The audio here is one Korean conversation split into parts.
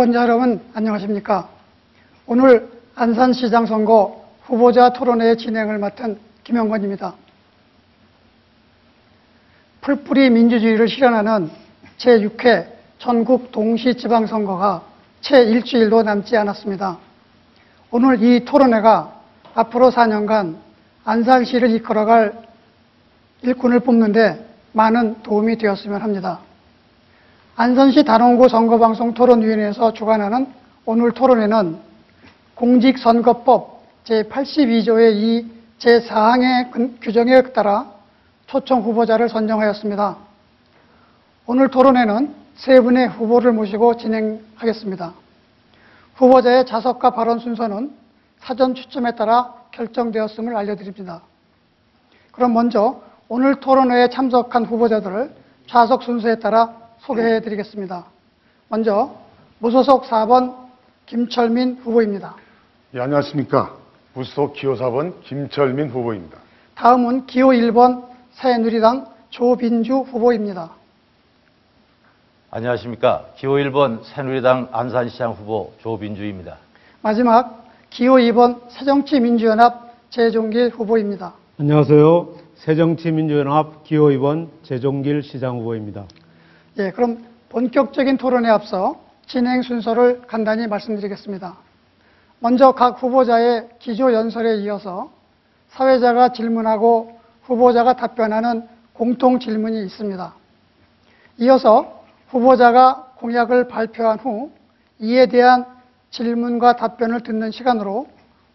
유권자 여러분 안녕하십니까? 오늘 안산시장 선거 후보자 토론회 진행을 맡은 김영건입니다. 풀뿌리 민주주의를 실현하는 제6회 전국 동시지방선거가 채 일주일도 남지 않았습니다. 오늘 이 토론회가 앞으로 4년간 안산시를 이끌어갈 일꾼을 뽑는데 많은 도움이 되었으면 합니다. 안산시 단원구 선거방송 토론위원회에서 주관하는 오늘 토론회는 공직선거법 제82조의 2 제4항의 규정에 따라 초청 후보자를 선정하였습니다. 오늘 토론회는 세 분의 후보를 모시고 진행하겠습니다. 후보자의 자석과 발언 순서는 사전 추첨에 따라 결정되었음을 알려드립니다. 그럼 먼저 오늘 토론회에 참석한 후보자들을 좌석 순서에 따라 소개해 드리겠습니다. 먼저 무소속 4번 김철민 후보입니다. 예, 안녕하십니까. 무소속 기호 4번 김철민 후보입니다. 다음은 기호 1번 새누리당 조빈주 후보입니다. 안녕하십니까. 기호 1번 새누리당 안산시장 후보 조빈주입니다. 마지막 기호 2번 새정치민주연합 재종길 후보입니다. 안녕하세요. 새정치민주연합 기호 2번 재종길 시장 후보입니다. 예, 그럼 본격적인 토론에 앞서 진행 순서를 간단히 말씀드리겠습니다. 먼저 각 후보자의 기조 연설에 이어서 사회자가 질문하고 후보자가 답변하는 공통 질문이 있습니다. 이어서 후보자가 공약을 발표한 후 이에 대한 질문과 답변을 듣는 시간으로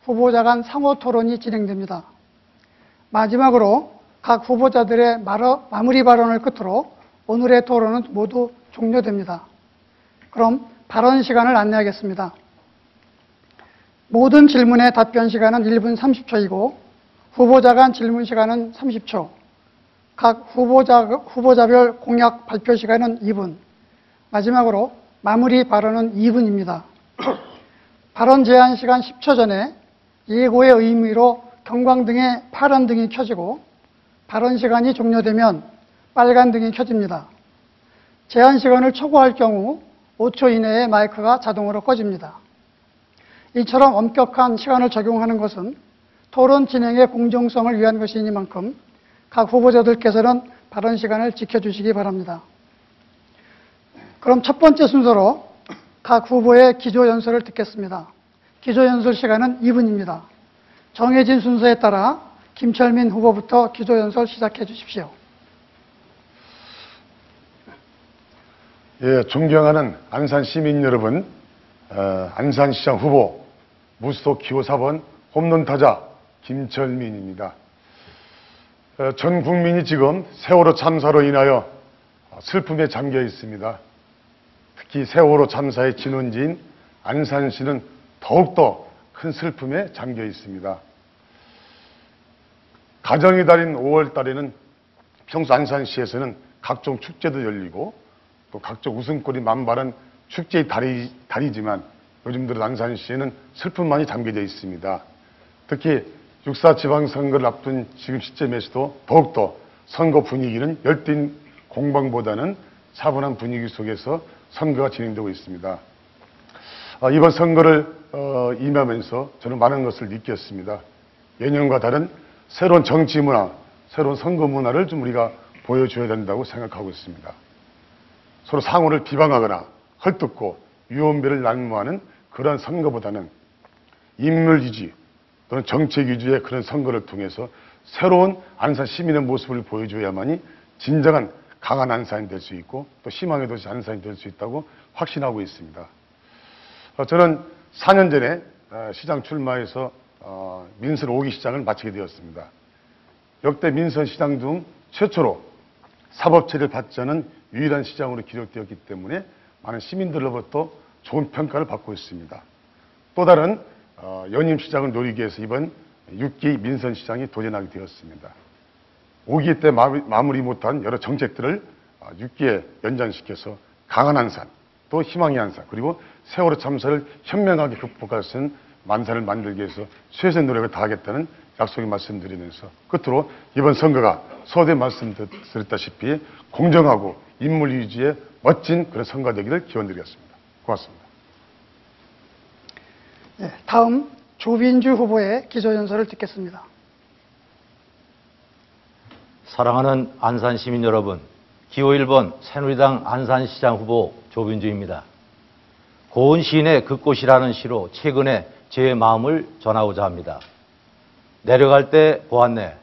후보자 간 상호 토론이 진행됩니다. 마지막으로 각 후보자들의 마무리 발언을 끝으로 오늘의 토론은 모두 종료됩니다. 그럼 발언 시간을 안내하겠습니다. 모든 질문의 답변 시간은 1분 30초이고 후보자 간 질문 시간은 30초, 각 후보자별 공약 발표 시간은 2분, 마지막으로 마무리 발언은 2분입니다. 발언 제한 시간 10초 전에 예고의 의미로 경광등의 파란 등이 켜지고 발언 시간이 종료되면 빨간 등이 켜집니다. 제한 시간을 초과할 경우 5초 이내에 마이크가 자동으로 꺼집니다. 이처럼 엄격한 시간을 적용하는 것은 토론 진행의 공정성을 위한 것이니만큼 각 후보자들께서는 발언 시간을 지켜주시기 바랍니다. 그럼 첫 번째 순서로 각 후보의 기조 연설을 듣겠습니다. 기조 연설 시간은 2분입니다. 정해진 순서에 따라 김철민 후보부터 기조 연설 시작해 주십시오. 예, 존경하는 안산 시민 여러분, 안산시장 후보 무소속 기호 4번 홈런 타자 김철민입니다. 전 국민이 지금 세월호 참사로 인하여 슬픔에 잠겨 있습니다. 특히 세월호 참사의 진원지인 안산시는 더욱더 큰 슬픔에 잠겨 있습니다. 가정의 달인 5월 달에는 평소 안산시에서는 각종 축제도 열리고 또 각종 웃음거리 만발한 축제의 달이지만 요즘 들어 안산시에는 슬픔만이 잠겨져 있습니다. 특히 6.4 지방선거를 앞둔 지금 시점에서도 더욱더 선거 분위기는 열띤 공방보다는 차분한 분위기 속에서 선거가 진행되고 있습니다. 이번 선거를 임하면서 저는 많은 것을 느꼈습니다. 예년과 다른 새로운 정치 문화, 새로운 선거 문화를 좀 우리가 보여줘야 된다고 생각하고 있습니다. 서로 상호를 비방하거나 헐뜯고 유언비를 난무하는 그런 선거보다는 인물 위주 또는 정책 위주의 그런 선거를 통해서 새로운 안산 시민의 모습을 보여줘야만이 진정한 강한 안산이 될 수 있고 또 희망의 도시 안산이 될 수 있다고 확신하고 있습니다. 저는 4년 전에 시장 출마해서 민선 5기 시장을 마치게 되었습니다. 역대 민선 시장 중 최초로 사법처리를 받지 않은 유일한 시장으로 기록되었기 때문에 많은 시민들로부터 좋은 평가를 받고 있습니다. 또 다른 연임 시장을 노리기 위해서 이번 6기 민선 시장이 도전하게 되었습니다. 5기 때 마무리 못한 여러 정책들을 6기에 연장시켜서 강한 안산, 또 희망의 안산, 그리고 세월호 참사를 현명하게 극복할 수 있는 만산을 만들기 위해서 최선의 노력을 다하겠다는 약속을 말씀드리면서 끝으로 이번 선거가 서두에 말씀드렸다시피 공정하고 인물 위주의 멋진 그런 선거가 되기를 기원드리겠습니다. 고맙습니다. 다음 조빈주 후보의 기조연설을 듣겠습니다. 사랑하는 안산 시민 여러분, 기호 1번 새누리당 안산시장 후보 조빈주입니다. 고은 시인의 그 꽃이라는 시로 최근에 제 마음을 전하고자 합니다. 내려갈 때 보았네,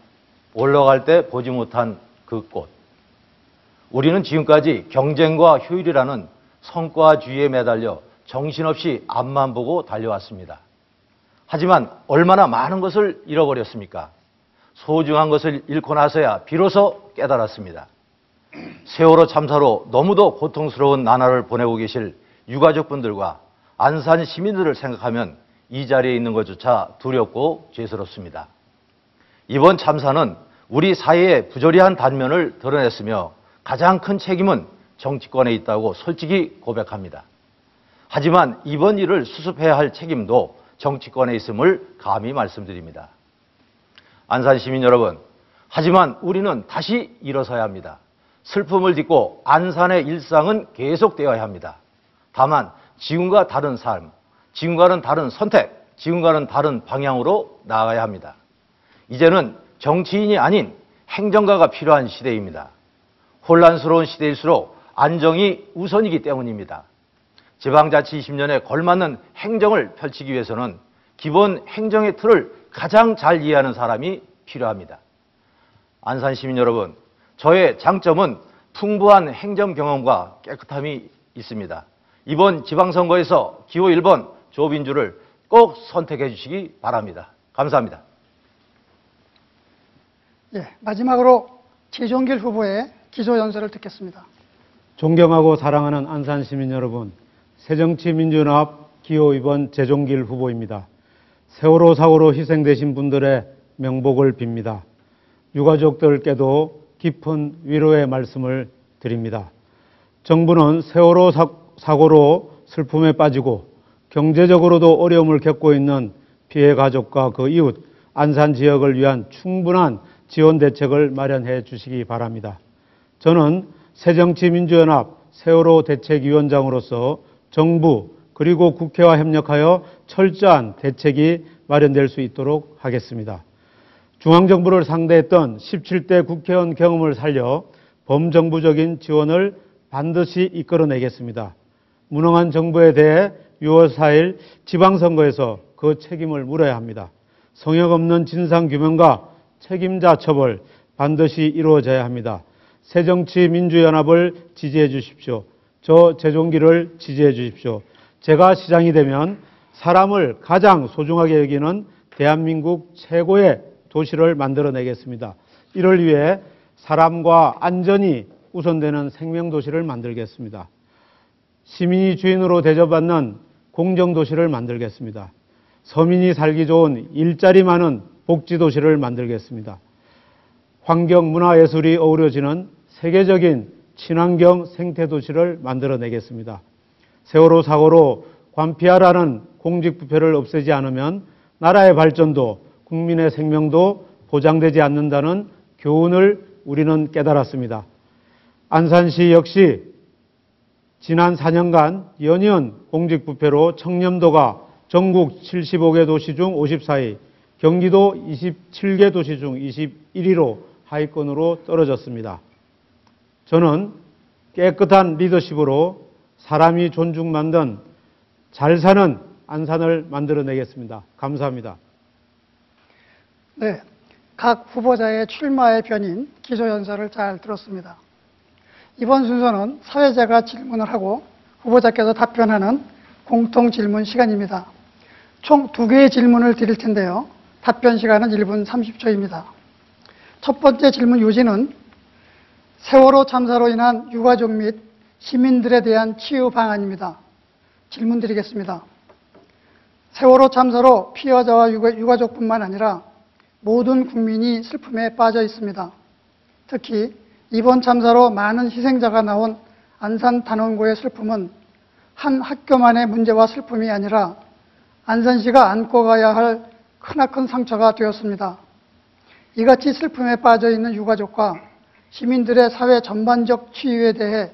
올라갈 때 보지 못한 그 꽃. 우리는 지금까지 경쟁과 효율이라는 성과주의에 매달려 정신없이 앞만 보고 달려왔습니다. 하지만 얼마나 많은 것을 잃어버렸습니까? 소중한 것을 잃고 나서야 비로소 깨달았습니다. 세월호 참사로 너무도 고통스러운 나날을 보내고 계실 유가족분들과 안산 시민들을 생각하면 이 자리에 있는 것조차 두렵고 죄스럽습니다. 이번 참사는 우리 사회의 부조리한 단면을 드러냈으며 가장 큰 책임은 정치권에 있다고 솔직히 고백합니다. 하지만 이번 일을 수습해야 할 책임도 정치권에 있음을 감히 말씀드립니다. 안산 시민 여러분, 하지만 우리는 다시 일어서야 합니다. 슬픔을 딛고 안산의 일상은 계속되어야 합니다. 다만 지금과 다른 삶, 지금과는 다른 선택, 지금과는 다른 방향으로 나아가야 합니다. 이제는 정치인이 아닌 행정가가 필요한 시대입니다. 혼란스러운 시대일수록 안정이 우선이기 때문입니다. 지방자치 20년에 걸맞는 행정을 펼치기 위해서는 기본 행정의 틀을 가장 잘 이해하는 사람이 필요합니다. 안산 시민 여러분, 저의 장점은 풍부한 행정 경험과 깨끗함이 있습니다. 이번 지방선거에서 기호 1번 조빈주를 꼭 선택해 주시기 바랍니다. 감사합니다. 마지막으로 최종길 후보의 기조연설을 듣겠습니다. 존경하고 사랑하는 안산 시민 여러분, 새정치민주연합 기호 2번 최종길 후보입니다. 세월호 사고로 희생되신 분들의 명복을 빕니다. 유가족들께도 깊은 위로의 말씀을 드립니다. 정부는 세월호 사고로 슬픔에 빠지고 경제적으로도 어려움을 겪고 있는 피해 가족과 그 이웃, 안산 지역을 위한 충분한 지원 대책을 마련해 주시기 바랍니다. 저는 새정치민주연합 세월호 대책위원장으로서 정부 그리고 국회와 협력하여 철저한 대책이 마련될 수 있도록 하겠습니다. 중앙정부를 상대했던 17대 국회의원 경험을 살려 범정부적인 지원을 반드시 이끌어내겠습니다. 무능한 정부에 대해 6월 4일 지방선거에서 그 책임을 물어야 합니다. 성역 없는 진상규명과 책임자 처벌 반드시 이루어져야 합니다. 새정치민주연합을 지지해 주십시오. 저 최종길을 지지해 주십시오. 제가 시장이 되면 사람을 가장 소중하게 여기는 대한민국 최고의 도시를 만들어내겠습니다. 이를 위해 사람과 안전이 우선되는 생명도시를 만들겠습니다. 시민이 주인으로 대접받는 공정도시를 만들겠습니다. 서민이 살기 좋은 일자리 많은 복지도시를 만들겠습니다. 환경, 문화, 예술이 어우러지는 세계적인 친환경 생태도시를 만들어내겠습니다. 세월호 사고로 관피하라는 공직부패를 없애지 않으면 나라의 발전도 국민의 생명도 보장되지 않는다는 교훈을 우리는 깨달았습니다. 안산시 역시 지난 4년간 연이은 공직부패로 청렴도가 전국 75개 도시 중 54위, 경기도 27개 도시 중 21위로 하위권으로 떨어졌습니다. 저는 깨끗한 리더십으로 사람이 존중받는 잘 사는 안산을 만들어내겠습니다. 감사합니다. 각 후보자의 출마의 변인 기조연설을 잘 들었습니다. 이번 순서는 사회자가 질문을 하고 후보자께서 답변하는 공통질문 시간입니다. 총 2개의 질문을 드릴 텐데요. 답변 시간은 1분 30초입니다. 첫 번째 질문 요지는 세월호 참사로 인한 유가족 및 시민들에 대한 치유 방안입니다. 질문 드리겠습니다. 세월호 참사로 피해자와 유가족뿐만 아니라 모든 국민이 슬픔에 빠져 있습니다. 특히 이번 참사로 많은 희생자가 나온 안산 단원고의 슬픔은 한 학교만의 문제와 슬픔이 아니라 안산시가 안고 가야 할 크나큰 상처가 되었습니다. 이같이 슬픔에 빠져 있는 유가족과 시민들의 사회 전반적 치유에 대해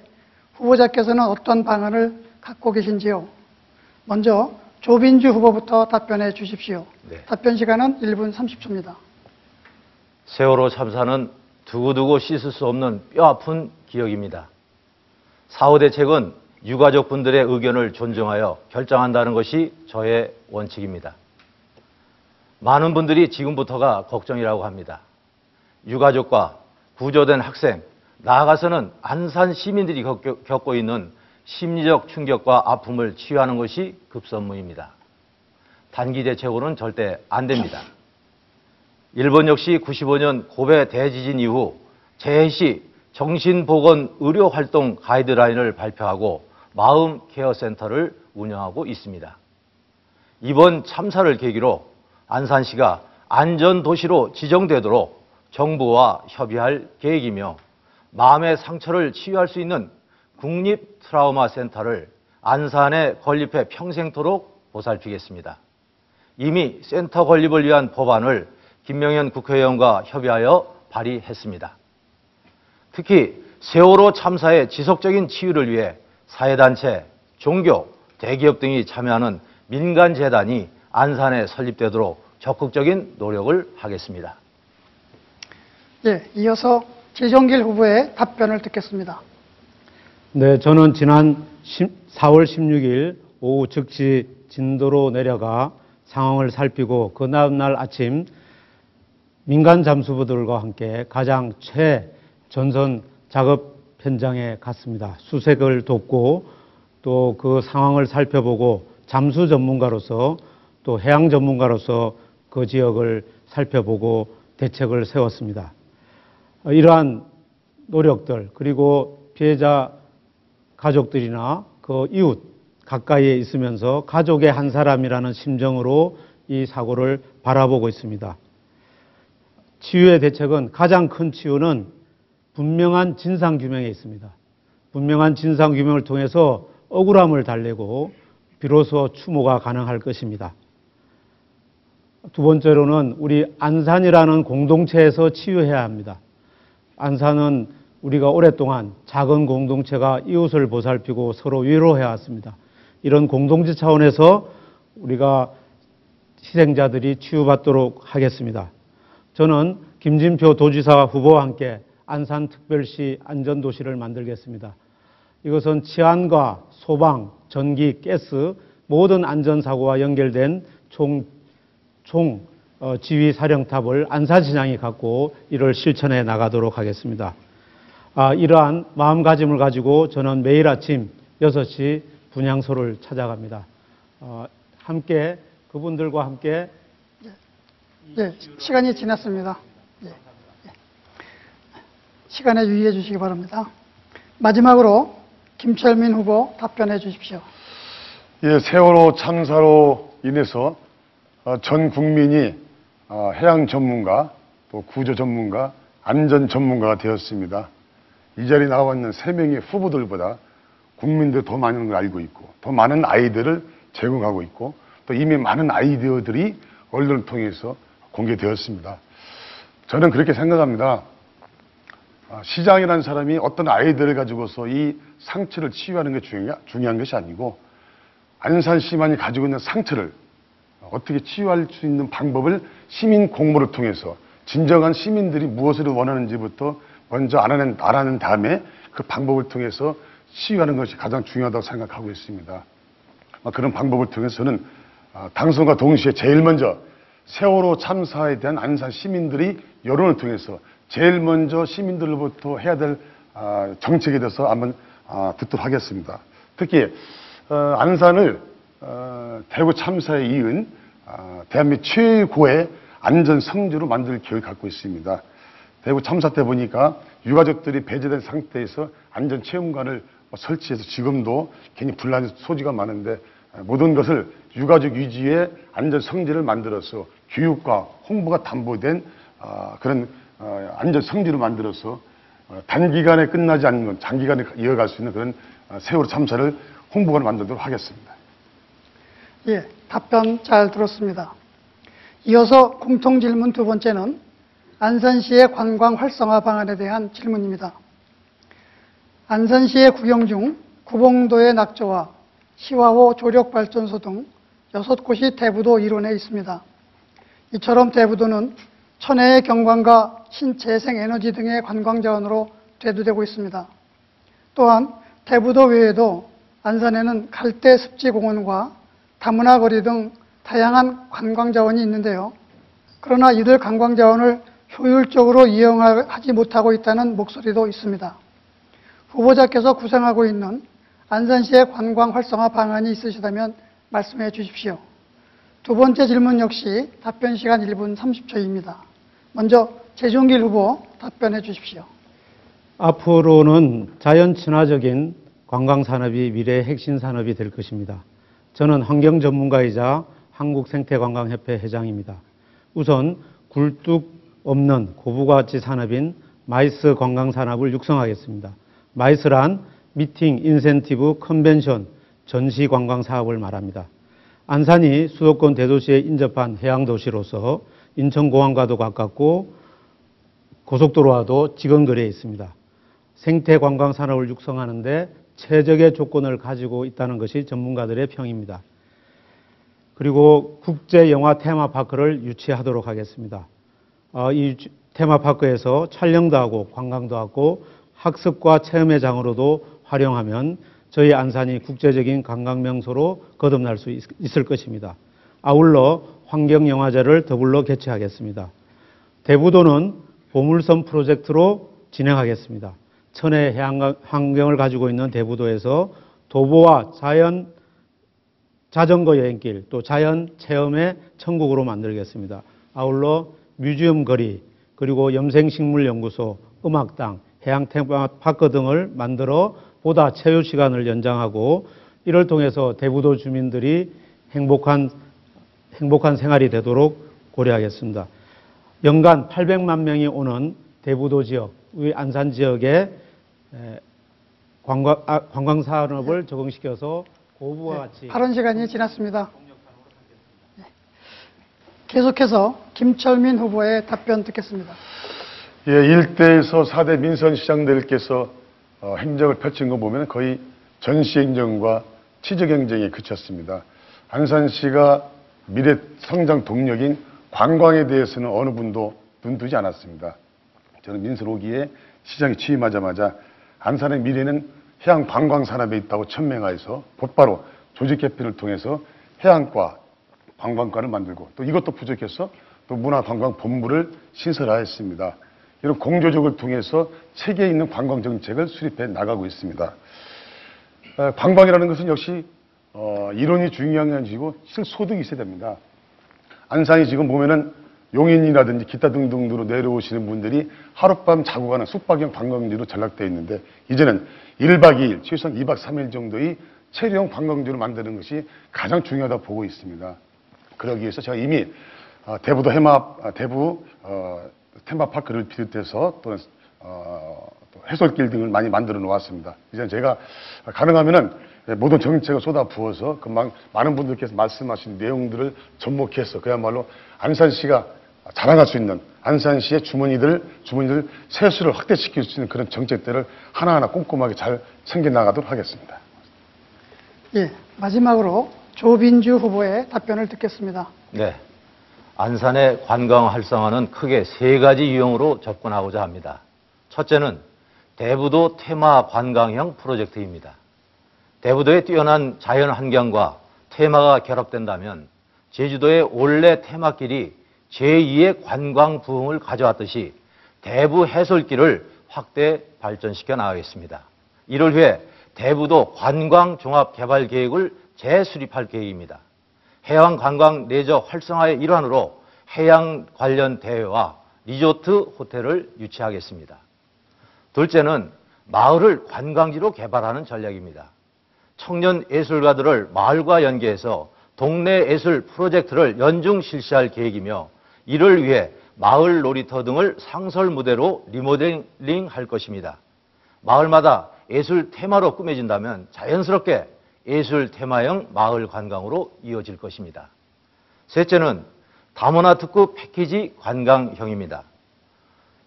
후보자께서는 어떤 방안을 갖고 계신지요? 먼저 조빈주 후보부터 답변해 주십시오. 네. 답변 시간은 1분 30초입니다. 세월호 참사는 두고두고 씻을 수 없는 뼈아픈 기억입니다. 4.5 대책은 유가족분들의 의견을 존중하여 결정한다는 것이 저의 원칙입니다. 많은 분들이 지금부터가 걱정이라고 합니다. 유가족과 구조된 학생, 나아가서는 안산 시민들이 겪고 있는 심리적 충격과 아픔을 치유하는 것이 급선무입니다. 단기 대책으로는 절대 안 됩니다. 일본 역시 95년 고베 대지진 이후 재해시 정신보건의료활동 가이드라인을 발표하고 마음 케어센터를 운영하고 있습니다. 이번 참사를 계기로 안산시가 안전도시로 지정되도록 정부와 협의할 계획이며 마음의 상처를 치유할 수 있는 국립 트라우마 센터를 안산에 건립해 평생토록 보살피겠습니다. 이미 센터 건립을 위한 법안을 김명현 국회의원과 협의하여 발의했습니다. 특히 세월호 참사의 지속적인 치유를 위해 사회단체, 종교, 대기업 등이 참여하는 민간재단이 안산에 설립되도록 적극적인 노력을 하겠습니다. 예, 이어서 재종길 후보의 답변을 듣겠습니다. 네, 저는 지난 4월 16일 오후 즉시 진도로 내려가 상황을 살피고 그 다음날 아침 민간 잠수부들과 함께 가장 최전선 작업 현장에 갔습니다. 수색을 돕고 또 그 상황을 살펴보고 잠수 전문가로서 또 해양 전문가로서 그 지역을 살펴보고 대책을 세웠습니다. 이러한 노력들 그리고 피해자 가족들이나 그 이웃 가까이에 있으면서 가족의 한 사람이라는 심정으로 이 사고를 바라보고 있습니다. 치유의 대책은 가장 큰 치유는 분명한 진상규명에 있습니다. 분명한 진상규명을 통해서 억울함을 달래고 비로소 추모가 가능할 것입니다. 두 번째로는 우리 안산이라는 공동체에서 치유해야 합니다. 안산은 우리가 오랫동안 작은 공동체가 이웃을 보살피고 서로 위로해 왔습니다. 이런 공동체 차원에서 우리가 희생자들이 치유받도록 하겠습니다. 저는 김진표 도지사 후보와 함께 안산특별시 안전도시를 만들겠습니다. 이것은 치안과 소방, 전기, 가스 모든 안전사고와 연결된 지휘사령탑을 안산시장이 갖고 이를 실천해 나가도록 하겠습니다. 이러한 마음가짐을 가지고 저는 매일 아침 6시 분향소를 찾아갑니다. 함께 그분들과 함께 예, 시간이 지났습니다. 예. 시간에 유의해 주시기 바랍니다. 마지막으로 김철민 후보 답변해 주십시오. 예, 세월호 참사로 인해서 전 국민이 해양 전문가, 또 구조 전문가, 안전 전문가가 되었습니다. 이 자리에 나와 있는 3명의 후보들보다 국민들이 더 많은 걸 알고 있고 더 많은 아이디어를 제공하고 있고 또 이미 많은 아이디어들이 언론을 통해서 공개되었습니다. 저는 그렇게 생각합니다. 시장이라는 사람이 어떤 아이디어를 가지고서 이 상처를 치유하는 게 중요한 것이 아니고 안산시만이 가지고 있는 상처를 어떻게 치유할 수 있는 방법을 시민 공모를 통해서 진정한 시민들이 무엇을 원하는지부터 먼저 알아낸 다음에 그 방법을 통해서 치유하는 것이 가장 중요하다고 생각하고 있습니다. 그런 방법을 통해서는 당선과 동시에 제일 먼저 세월호 참사에 대한 안산 시민들이 여론을 통해서 제일 먼저 시민들로부터 해야 될 정책에 대해서 한번 듣도록 하겠습니다. 특히 안산을 대구 참사에 이은 대한민국 최고의 안전 성지로 만들 계획을 갖고 있습니다. 대구 참사 때 보니까 유가족들이 배제된 상태에서 안전 체험관을 설치해서 지금도 괜히 분란 소지가 많은데 모든 것을 유가족 위주의 안전 성지를 만들어서 교육과 홍보가 담보된 그런 안전 성지로 만들어서 단기간에 끝나지 않는 장기간에 이어갈 수 있는 그런 세월호 참사를 홍보관을 만들도록 하겠습니다. 예, 답변 잘 들었습니다. 이어서 공통질문 두 번째는 안산시의 관광 활성화 방안에 대한 질문입니다. 안산시의 구경 중 구봉도의 낙조와 시화호 조력발전소 등 6곳이 대부도 일원에 있습니다. 이처럼 대부도는 천혜의 경관과 신재생에너지 등의 관광자원으로 대두되고 있습니다. 또한 대부도 외에도 안산에는 갈대습지공원과 다문화거리 등 다양한 관광자원이 있는데요. 그러나 이들 관광자원을 효율적으로 이용하지 못하고 있다는 목소리도 있습니다. 후보자께서 구상하고 있는 안산시의 관광 활성화 방안이 있으시다면 말씀해 주십시오. 두 번째 질문 역시 답변 시간 1분 30초입니다. 먼저 재종길 후보 답변해 주십시오. 앞으로는 자연 친화적인 관광산업이 미래의 핵심 산업이 될 것입니다. 저는 환경 전문가이자 한국생태관광협회 회장입니다. 우선 굴뚝 없는 고부가치 산업인 마이스 관광산업을 육성하겠습니다. 마이스란 미팅, 인센티브, 컨벤션, 전시 관광 사업을 말합니다. 안산이 수도권 대도시에 인접한 해양도시로서 인천공항과도 가깝고 고속도로와도 직원거리에 있습니다. 생태관광 산업을 육성하는 데 최적의 조건을 가지고 있다는 것이 전문가들의 평입니다. 그리고 국제영화 테마파크를 유치하도록 하겠습니다. 이 테마파크에서 촬영도 하고 관광도 하고 학습과 체험의 장으로도 활용하면 저희 안산이 국제적인 관광명소로 거듭날 수 있을 것입니다. 아울러 환경영화제를 더불어 개최하겠습니다. 대부도는 보물섬 프로젝트로 진행하겠습니다. 천혜 해양 환경을 가지고 있는 대부도에서 도보와 자전거 여행길 또 자연 체험의 천국으로 만들겠습니다. 아울러 뮤지엄 거리 그리고 염생식물연구소, 음악당, 해양 테마파크 등을 만들어 보다 체류 시간을 연장하고 이를 통해서 대부도 주민들이 행복한 생활이 되도록 고려하겠습니다. 연간 800만 명이 오는 대부도 지역, 우리 안산 지역에 관광 산업을 적응시켜서 고부와 같이 발언 시간이 지났습니다. 계속해서 김철민 후보의 답변 듣겠습니다. 예, 1대에서 4대 민선시장들께서 행정을 펼친 거 보면 거의 전시행정과 취득행정에 그쳤습니다. 안산시가 미래 성장 동력인 관광에 대해서는 어느 분도 눈두지 않았습니다. 저는 민선 5기에 시장에 취임하자마자 안산의 미래는 해양 관광 산업에 있다고 천명하여서 곧바로 조직 개편을 통해서 해양과 관광과를 만들고 또 이것도 부족해서 또 문화관광본부를 신설하였습니다. 이런 공조적을 통해서 체계에 있는 관광 정책을 수립해 나가고 있습니다. 관광이라는 것은 역시 이론이 중요한 게 아니고 실소득이 있어야 됩니다. 안산이 지금 보면은 용인이라든지 기타 등등으로 내려오시는 분들이 하룻밤 자고 가는 숙박형 관광지로 전락되어 있는데 이제는 1박 2일, 최소한 2박 3일 정도의 체류형 관광지로 만드는 것이 가장 중요하다고 보고 있습니다. 그러기 위해서 제가 이미 대부 테마파크를 비롯해서 또 해솔길 등을 많이 만들어 놓았습니다. 이제 제가 가능하면은 모든 정책을 쏟아 부어서 금방 많은 분들께서 말씀하신 내용들을 접목해서 그야말로 안산시가 자랑할 수 있는 안산시의 주머니들 세수를 확대시킬 수 있는 그런 정책들을 하나하나 꼼꼼하게 잘 챙겨나가도록 하겠습니다. 예, 마지막으로 조빈주 후보의 답변을 듣겠습니다. 네. 안산의 관광 활성화는 크게 세 가지 유형으로 접근하고자 합니다. 첫째는 대부도 테마 관광형 프로젝트입니다. 대부도의 뛰어난 자연 환경과 테마가 결합된다면 제주도의 올레 테마길이 제2의 관광 부흥을 가져왔듯이 대부 해솔길을 확대 발전시켜 나가겠습니다. 이를 위해 대부도 관광 종합 개발 계획을 재수립할 계획입니다. 해양 관광 레저 활성화의 일환으로 해양 관련 대회와 리조트 호텔을 유치하겠습니다. 둘째는 마을을 관광지로 개발하는 전략입니다. 청년 예술가들을 마을과 연계해서 동네 예술 프로젝트를 연중 실시할 계획이며 이를 위해 마을 놀이터 등을 상설 무대로 리모델링할 것입니다. 마을마다 예술 테마로 꾸며진다면 자연스럽게 예술 테마형 마을 관광으로 이어질 것입니다. 셋째는 다문화 특구 패키지 관광형입니다.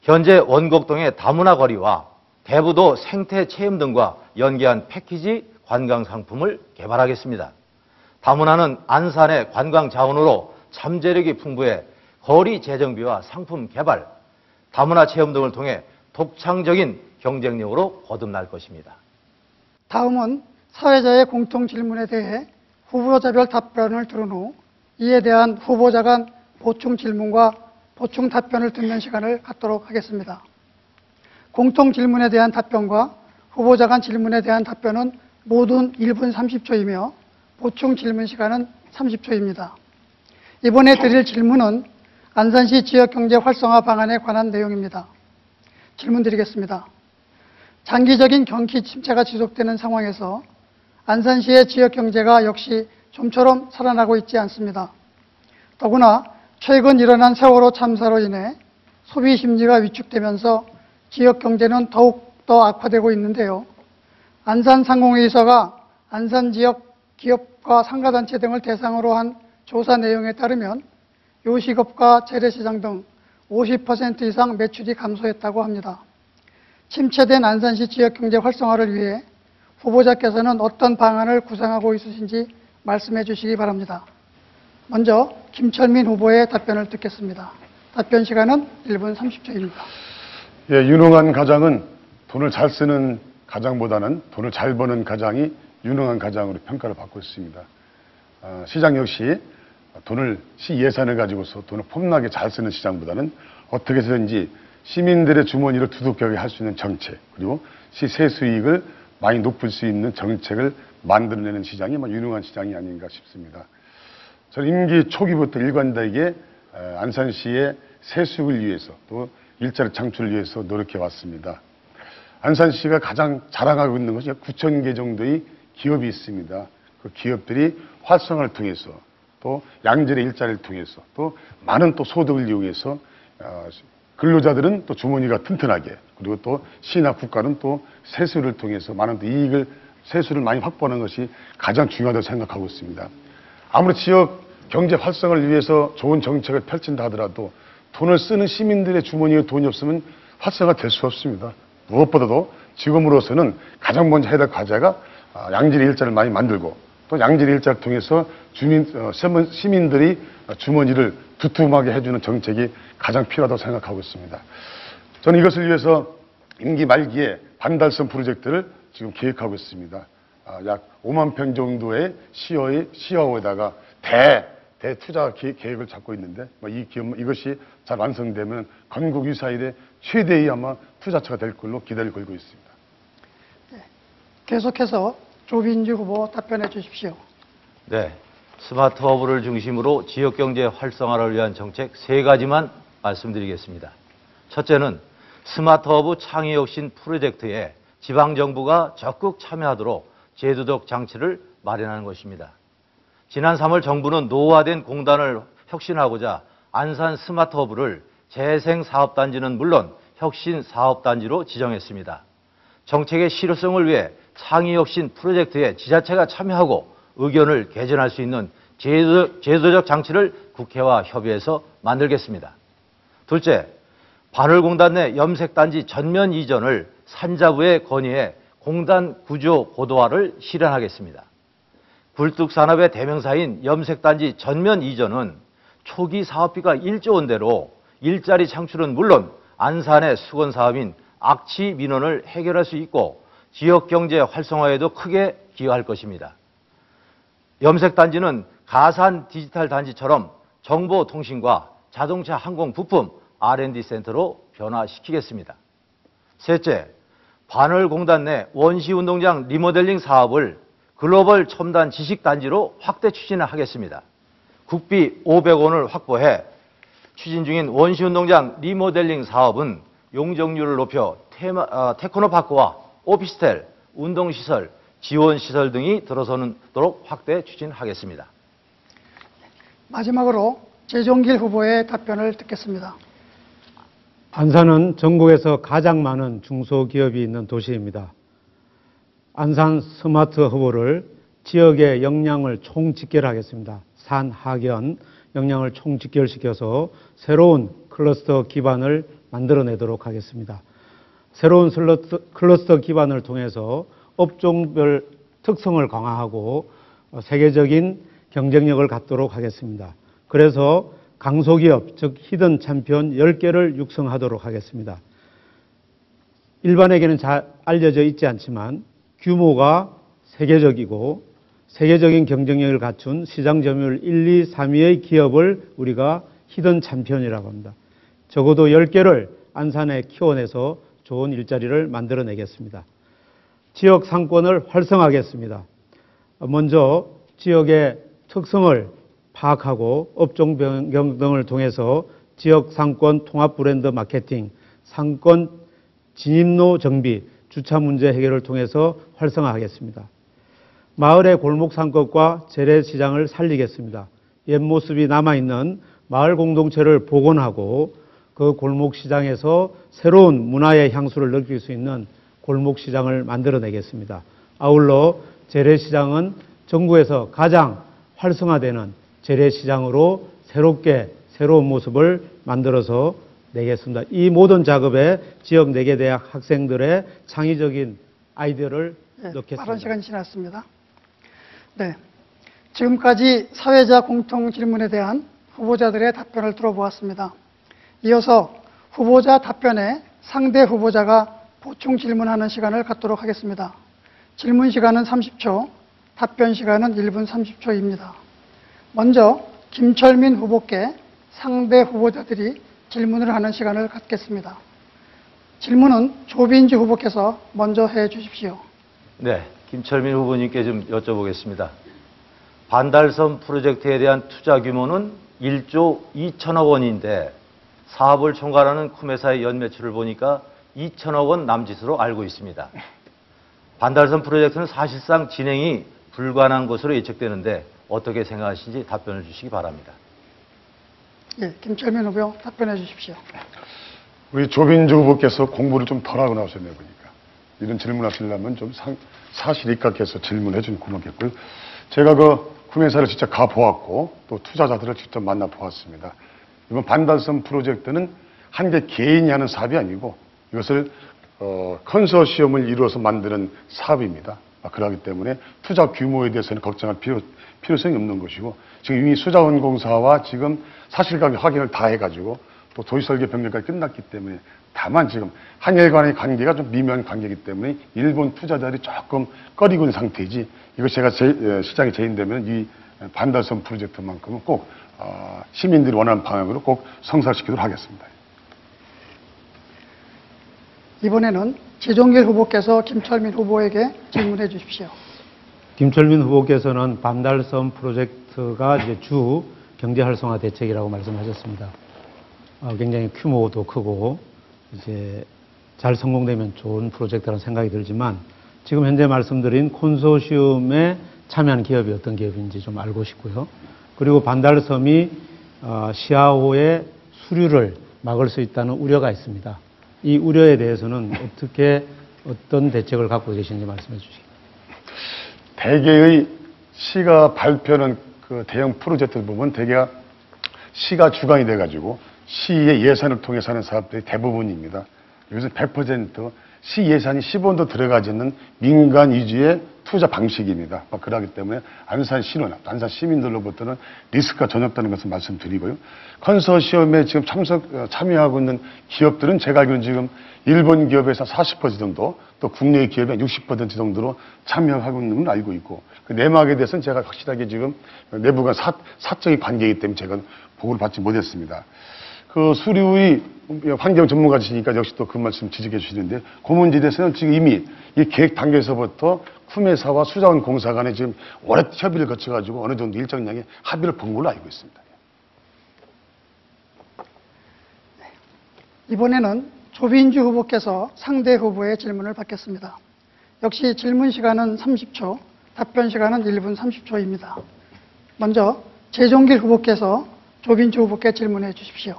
현재 원곡동의 다문화 거리와 대부도 생태 체험 등과 연계한 패키지 관광 상품을 개발하겠습니다. 다문화는 안산의 관광 자원으로 잠재력이 풍부해 거리 재정비와 상품 개발, 다문화 체험 등을 통해 독창적인 경쟁력으로 거듭날 것입니다. 다음은 사회자의 공통 질문에 대해 후보자별 답변을 들은 후 이에 대한 후보자 간 보충 질문과 보충 답변을 듣는 시간을 갖도록 하겠습니다. 공통 질문에 대한 답변과 후보자 간 질문에 대한 답변은 모두 1분 30초이며 보충 질문 시간은 30초입니다. 이번에 드릴 질문은 안산시 지역경제 활성화 방안에 관한 내용입니다. 질문 드리겠습니다. 장기적인 경기 침체가 지속되는 상황에서 안산시의 지역경제가 역시 좀처럼 살아나고 있지 않습니다. 더구나 최근 일어난 세월호 참사로 인해 소비 심리가 위축되면서 지역경제는 더욱더 악화되고 있는데요. 안산상공회의소가 안산 지역 기업과 상가단체 등을 대상으로 한 조사 내용에 따르면 요식업과 재래시장 등 50% 이상 매출이 감소했다고 합니다. 침체된 안산시 지역경제 활성화를 위해 후보자께서는 어떤 방안을 구상하고 있으신지 말씀해 주시기 바랍니다. 먼저 김철민 후보의 답변을 듣겠습니다. 답변 시간은 1분 30초입니다. 예, 유능한 가장은 돈을 잘 쓰는 가장보다는 돈을 잘 버는 가장이 유능한 가장으로 평가를 받고 있습니다. 시장 역시 시 예산을 가지고서 돈을 폼나게 잘 쓰는 시장보다는 어떻게 해서든지 시민들의 주머니를 두둑하게 할 수 있는 정책, 그리고 시 세수익을 많이 높일 수 있는 정책을 만들어내는 시장이 유능한 시장이 아닌가 싶습니다. 저는 임기 초기부터 일관되게 안산시의 세수익을 위해서 또 일자리 창출을 위해서 노력해 왔습니다. 안산시가 가장 자랑하고 있는 것이 9,000개 정도의 기업이 있습니다. 그 기업들이 활성화를 통해서 또 양질의 일자리를 통해서 또 많은 또 소득을 이용해서 근로자들은 또 주머니가 튼튼하게, 그리고 또 시나 국가는 또 세수를 통해서 많은 또 이익을, 세수를 많이 확보하는 것이 가장 중요하다고 생각하고 있습니다. 아무리 지역 경제 활성화를 위해서 좋은 정책을 펼친다 하더라도 돈을 쓰는 시민들의 주머니에 돈이 없으면 활성화 될 수 없습니다. 무엇보다도 지금으로서는 가장 먼저 해야 될 과제가 양질의 일자리를 많이 만들고 또 양질의 일자리를 통해서 시민들이 주머니를 두툼하게 해주는 정책이 가장 필요하다고 생각하고 있습니다. 저는 이것을 위해서 임기 말기에 반달섬 프로젝트를 지금 계획하고 있습니다. 약 5만 평 정도의 시야에다가 대투자 계획을 잡고 있는데 이것이 잘 완성되면 건국 유사일에 최대의 아마 투자처가 될 걸로 기대를 걸고 있습니다. 네, 계속해서 조빈주 후보 답변해 주십시오. 네, 스마트 허브를 중심으로 지역경제 활성화를 위한 정책 3가지만 말씀드리겠습니다. 첫째는 스마트 허브 창의혁신 프로젝트에 지방정부가 적극 참여하도록 제도적 장치를 마련하는 것입니다. 지난 3월 정부는 노후화된 공단을 혁신하고자 안산 스마트 허브를 재생사업단지는 물론 혁신사업단지로 지정했습니다. 정책의 실효성을 위해 창의혁신 프로젝트에 지자체가 참여하고 의견을 개진할 수 있는 제도적 장치를 국회와 협의해서 만들겠습니다. 둘째, 반월공단 내 염색단지 전면 이전을 산자부에 건의해 공단 구조 고도화를 실현하겠습니다. 굴뚝산업의 대명사인 염색단지 전면 이전은 초기 사업비가 1조 원대로 일자리 창출은 물론 안산의 수건사업인 악취 민원을 해결할 수 있고 지역경제 활성화에도 크게 기여할 것입니다. 염색단지는 가산 디지털 단지처럼 정보통신과 자동차 항공 부품 R&D 센터로 변화시키겠습니다. 셋째, 반월공단 내 원시운동장 리모델링 사업을 글로벌 첨단 지식단지로 확대 추진하겠습니다. 국비 500원을 확보해 추진 중인 원시운동장 리모델링 사업은 용적률을 높여 테크노파크와 오피스텔, 운동시설, 지원시설 등이 들어서도록 확대 추진하겠습니다. 마지막으로 재종길 후보의 답변을 듣겠습니다. 안산은 전국에서 가장 많은 중소기업이 있는 도시입니다. 안산 스마트 허브를 지역의 역량을 총집결하겠습니다. 산하견 역량을 총집결시켜서 새로운 클러스터 기반을 만들어내도록 하겠습니다. 새로운 클러스터 기반을 통해서 업종별 특성을 강화하고 세계적인 경쟁력을 갖도록 하겠습니다. 그래서 강소기업, 즉 히든 챔피언 10개를 육성하도록 하겠습니다. 일반에게는 잘 알려져 있지 않지만 규모가 세계적이고 세계적인 경쟁력을 갖춘 시장 점유율 1, 2, 3위의 기업을 우리가 히든 챔피언이라고 합니다. 적어도 10개를 안산에 키워내서 좋은 일자리를 만들어내겠습니다. 지역 상권을 활성화하겠습니다. 먼저 지역의 특성을 파악하고 업종 변경 등을 통해서 지역 상권 통합 브랜드 마케팅, 상권 진입로 정비, 주차 문제 해결을 통해서 활성화하겠습니다. 마을의 골목 상권과 재래시장을 살리겠습니다. 옛 모습이 남아있는 마을 공동체를 복원하고 그 골목시장에서 새로운 문화의 향수를 느낄 수 있는 골목시장을 만들어내겠습니다. 아울러 재래시장은 전국에서 가장 활성화되는 재래시장으로 새로운 모습을 만들어서 내겠습니다. 이 모든 작업에 지역 4개 대학 학생들의 창의적인 아이디어를 넣겠습니다. 빠른 시간이 지났습니다. 네, 지금까지 사회자 공통 질문에 대한 후보자들의 답변을 들어보았습니다. 이어서 후보자 답변에 상대 후보자가 보충 질문하는 시간을 갖도록 하겠습니다. 질문 시간은 30초, 답변 시간은 1분 30초입니다. 먼저 김철민 후보께 상대 후보자들이 질문을 하는 시간을 갖겠습니다. 질문은 조빈주 후보께서 먼저 해 주십시오. 네, 김철민 후보님께 좀 여쭤보겠습니다. 반달섬 프로젝트에 대한 투자 규모는 1조 2천억 원인데 사업을 총괄하는 쿠메사의 연매출을 보니까 2천억 원 남짓으로 알고 있습니다. 반달섬 프로젝트는 사실상 진행이 불가능한 것으로 예측되는데 어떻게 생각하시는지 답변을 주시기 바랍니다. 예, 김철민 후보 답변해 주십시오. 우리 조빈주 후보께서 공부를 좀 덜 하고 나오셨네요, 보니까. 이런 질문 하시려면 좀 사실 입각해서 질문해 주면 고맙겠고요. 제가 그 구매사를 직접 가보았고 또 투자자들을 직접 만나보았습니다. 이번 반달섬 프로젝트는 한 개 개인이 하는 사업이 아니고 이것을 컨소시엄을 이루어서 만드는 사업입니다. 그렇기 때문에 투자 규모에 대해서는 걱정할 필요성이 없는 것이고 지금 이미 수자원공사와 지금 사실관계 확인을 다 해가지고 또 도시설계 변경까지 끝났기 때문에 다만 지금 한일 간의 관계가 좀 미묘한 관계이기 때문에 일본 투자자들이 조금 꺼리고 있는 상태이지 이것이 제가 시장이 재인되면 이 반달섬 프로젝트만큼은 꼭 시민들이 원하는 방향으로 꼭 성사시키도록 하겠습니다. 이번에는 지종길 후보께서 김철민 후보에게 질문해 주십시오. 김철민 후보께서는 반달섬 프로젝트가 이제 주 경제 활성화 대책이라고 말씀하셨습니다. 굉장히 규모도 크고 이제 잘 성공되면 좋은 프로젝트라는 생각이 들지만 지금 현재 말씀드린 콘소시엄에 참여한 기업이 어떤 기업인지 좀 알고 싶고요. 그리고 반달섬이 시아호의 수류를 막을 수 있다는 우려가 있습니다. 이 우려에 대해서는 어떤 대책을 갖고 계신지 말씀해 주시기 바랍니다. 대개의 시가 발표하는 그 대형 프로젝트를 보면 대개가 시가 주관이 돼가지고 시의 예산을 통해서 하는 사업들이 대부분입니다. 여기서 100% 시 예산이 10원도 들어가지 않는 민간 위주의 투자 방식입니다. 그렇기 때문에 안산시는, 안산 시민들로부터는 리스크가 전혀 없다는 것을 말씀드리고요. 컨소시엄에 지금 참여하고 있는 기업들은 제가 알기로는 지금 일본 기업에서 40% 정도, 또 국내 기업의 60% 정도로 참여하고 있는 걸 알고 있고, 그 내막에 대해서는 제가 확실하게 지금 내부가 사적인 관계이기 때문에 제가 보고를 받지 못했습니다. 그 수류의 환경 전문가시니까 역시 또 그 말씀 지적해 주시는데, 그 문제에 대해서는 지금 이미 이 계획 단계에서부터 쿠메사와 수자원공사 간에 지금 오래 협의를 거쳐가지고 어느 정도 일정량의 합의를 본 걸로 알고 있습니다. 이번에는 조빈주 후보께서 상대 후보의 질문을 받겠습니다. 역시 질문 시간은 30초, 답변 시간은 1분 30초입니다. 먼저 재종길 후보께서 조빈주 후보께 질문해 주십시오.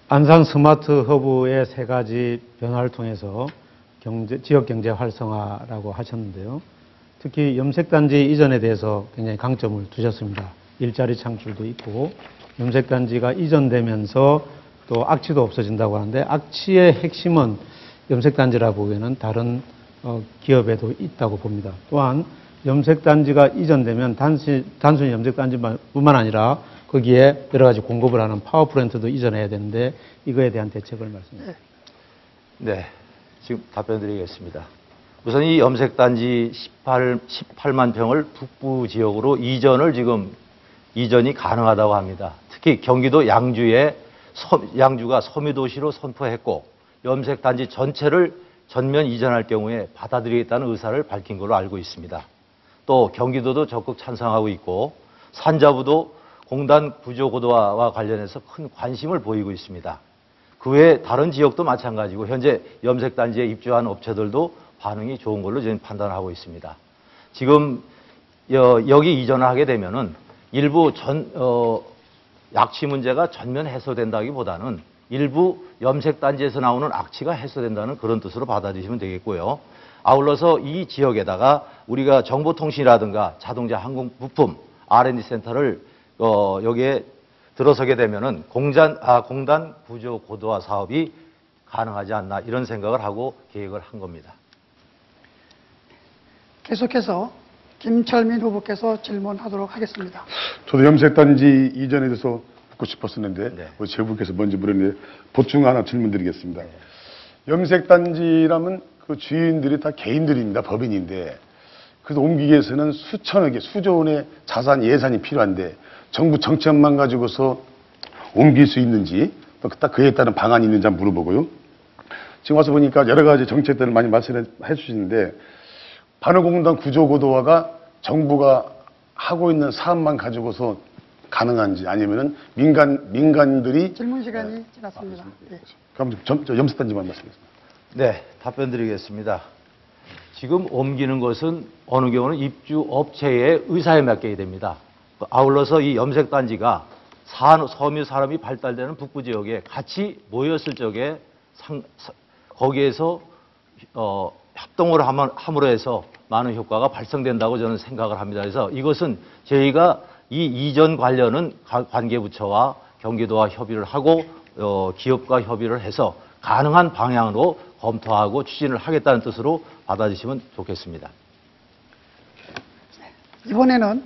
안산 스마트 허브의 3가지 변화를 통해서 지역 경제 활성화라고 하셨는데요. 특히 염색단지 이전에 대해서 굉장히 강점을 두셨습니다. 일자리 창출도 있고 염색단지가 이전되면서 또 악취도 없어진다고 하는데 악취의 핵심은 염색단지라 보기에는 다른 기업에도 있다고 봅니다. 또한 염색단지가 이전되면 단순히 염색단지뿐만 아니라 거기에 여러 가지 공급을 하는 파워플랜트도 이전해야 되는데 이거에 대한 대책을 말씀드립니다. 네, 지금 답변 드리겠습니다. 우선 이 염색단지 18만 평을 북부 지역으로 이전이 가능하다고 합니다. 특히 경기도 양주가 섬유도시로 선포했고 염색단지 전체를 전면 이전할 경우에 받아들이겠다는 의사를 밝힌 걸로 알고 있습니다. 또 경기도도 적극 찬성하고 있고 산자부도 공단 구조고도화와 관련해서 큰 관심을 보이고 있습니다. 그 외에 다른 지역도 마찬가지고 현재 염색단지에 입주한 업체들도 반응이 좋은 걸로 저는 판단하고 있습니다. 지금 여기 이전을 하게 되면은 일부 약취 문제가 전면 해소된다기보다는 일부 염색단지에서 나오는 악취가 해소된다는 그런 뜻으로 받아들이시면 되겠고요. 아울러서 이 지역에다가 우리가 정보통신이라든가 자동차 항공 부품 R&D 센터를 여기에 들어서게 되면은 공단 구조 고도화 사업이 가능하지 않나 이런 생각을 하고 계획을 한 겁니다. 계속해서 김철민 후보께서 질문하도록 하겠습니다. 저도 염색단지 이전에 대해서 묻고 싶었었는데 네. 우리 제부께서 먼저 물었는데 보충 하나 질문드리겠습니다. 염색단지라면 그 주인들이 다 개인들입니다. 법인인데 그래서 옮기기 위해서는 수천억의 수조 원의 자산 예산이 필요한데 정부 정책만 가지고서 옮길 수 있는지 또 딱 그에 따른 방안이 있는지 한번 물어보고요. 지금 와서 보니까 여러 가지 정책들을 많이 말씀해 주시는데 반환공단 구조고도화가 정부가 하고 있는 사업만 가지고서 가능한지 아니면은 민간들이 질문 시간이 지났습니다. 예. 그럼 염색단지만 말씀하겠습니다. 네, 답변 드리겠습니다. 지금 옮기는 것은 어느 경우는 입주 업체의 의사에 맡겨야 됩니다. 아울러서 이 염색단지가 섬유 산업이 발달되는 북부 지역에 같이 모였을 적에 거기에서 협동을 함으로 해서 많은 효과가 발생된다고 저는 생각을 합니다. 그래서 이것은 저희가 이 이전 관련은 관계부처와 경기도와 협의를 하고 기업과 협의를 해서 가능한 방향으로 검토하고 추진을 하겠다는 뜻으로 받아주시면 좋겠습니다. 이번에는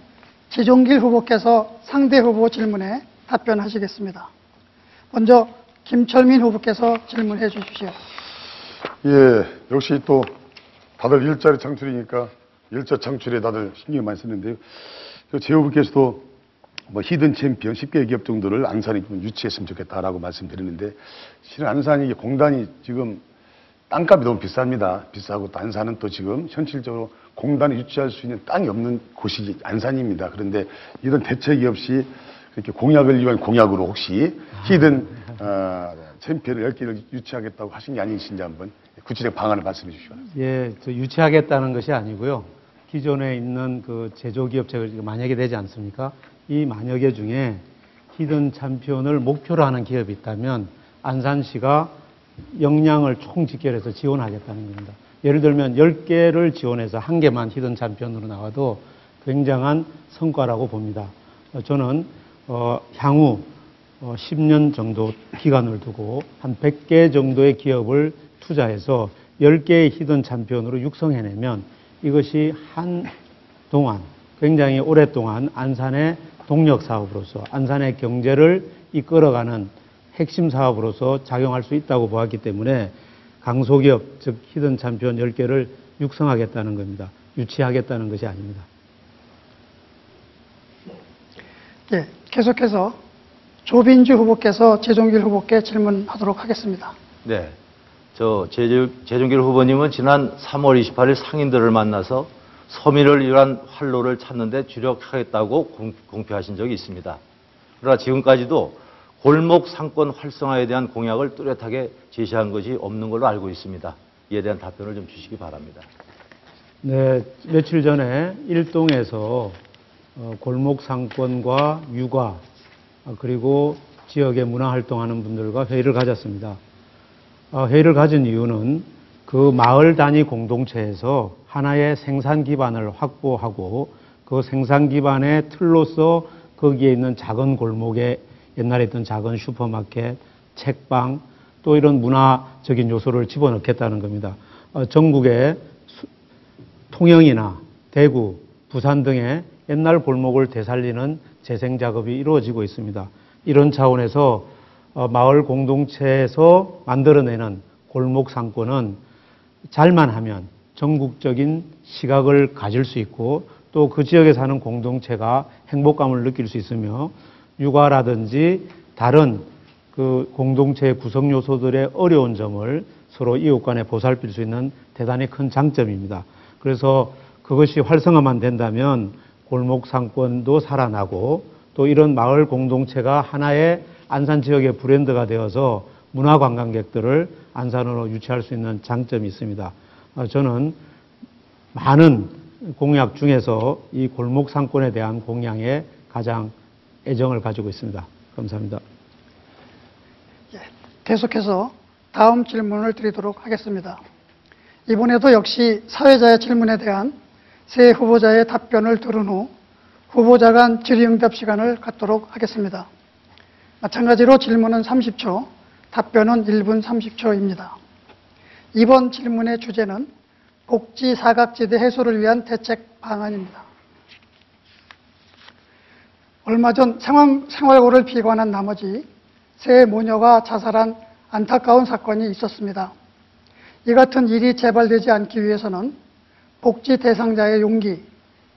지종길 후보께서 상대 후보 질문에 답변하시겠습니다. 먼저 김철민 후보께서 질문해 주십시오. 예, 역시 또 다들 일자리 창출이니까 일자 창출에 다들 신경 많이 쓰는데요. 제 후보께서도 뭐 히든 챔피언 10개 기업 정도를 안산에 좀 유치했으면 좋겠다라고 말씀드렸는데 실은 안산이 공단이 지금 땅값이 너무 비쌉니다. 비싸고 또 안산은 또 지금 현실적으로 공단을 유치할 수 있는 땅이 없는 곳이 안산입니다. 그런데 이런 대책이 없이 이렇게 공약을 위한 공약으로 혹시 히든 챔피언을 10개를 유치하겠다고 하신 게 아니신지 한번 구체적 방안을 말씀해 주시기 바랍니다. 예, 유치하겠다는 것이 아니고요. 기존에 있는 그 제조기업체가 만약에 되지 않습니까? 이 만여 개 중에 히든 챔피언을 목표로 하는 기업이 있다면 안산시가 역량을 총집결해서 지원하겠다는 겁니다. 예를 들면 10개를 지원해서 1개만 히든 챔피언으로 나와도 굉장한 성과라고 봅니다. 저는 향후 10년 정도 기간을 두고 한 100개 정도의 기업을 투자해서 10개의 히든 챔피언으로 육성해내면 이것이 한동안 굉장히 오랫동안 안산의 동력 사업으로서 안산의 경제를 이끌어가는 핵심 사업으로서 작용할 수 있다고 보았기 때문에 강소기업, 즉 히든 챔피언 10개를 육성하겠다는 겁니다. 유치하겠다는 것이 아닙니다. 예, 계속해서 조빈주 후보께서 제종길 후보께 질문하도록 하겠습니다. 네. 제종길 후보님은 지난 3월 28일 상인들을 만나서 서민을 위한 활로를 찾는 데 주력하겠다고 공표하신 적이 있습니다. 그러나 지금까지도 골목 상권 활성화에 대한 공약을 뚜렷하게 제시한 것이 없는 걸로 알고 있습니다. 이에 대한 답변을 좀 주시기 바랍니다. 네, 며칠 전에 일동에서 골목 상권과 육아 그리고 지역에 문화 활동하는 분들과 회의를 가졌습니다. 회의를 가진 이유는 그 마을 단위 공동체에서 하나의 생산 기반을 확보하고 그 생산 기반의 틀로서 거기에 있는 작은 골목에 옛날에 있던 작은 슈퍼마켓, 책방 또 이런 문화적인 요소를 집어넣겠다는 겁니다. 전국의 통영이나 대구, 부산 등의 옛날 골목을 되살리는 재생 작업이 이루어지고 있습니다. 이런 차원에서 마을 공동체에서 만들어내는 골목 상권은 잘만 하면 전국적인 시각을 가질 수 있고 또 그 지역에 사는 공동체가 행복감을 느낄 수 있으며 육아라든지 다른 그 공동체의 구성 요소들의 어려운 점을 서로 이웃 간에 보살필 수 있는 대단히 큰 장점입니다. 그래서 그것이 활성화만 된다면 골목 상권도 살아나고 또 이런 마을 공동체가 하나의 안산 지역의 브랜드가 되어서 문화 관광객들을 안산으로 유치할 수 있는 장점이 있습니다. 저는 많은 공약 중에서 이 골목 상권에 대한 공약에 가장 애정을 가지고 있습니다. 감사합니다. 계속해서 다음 질문을 드리도록 하겠습니다. 이번에도 역시 사회자의 질문에 대한 세 후보자의 답변을 들은 후 후보자 간 질의응답 시간을 갖도록 하겠습니다. 마찬가지로 질문은 30초, 답변은 1분 30초입니다. 이번 질문의 주제는 복지 사각지대 해소를 위한 대책 방안입니다. 얼마 전 생활고를 비관한 나머지 세 모녀가 자살한 안타까운 사건이 있었습니다. 이 같은 일이 재발되지 않기 위해서는 복지 대상자의 용기,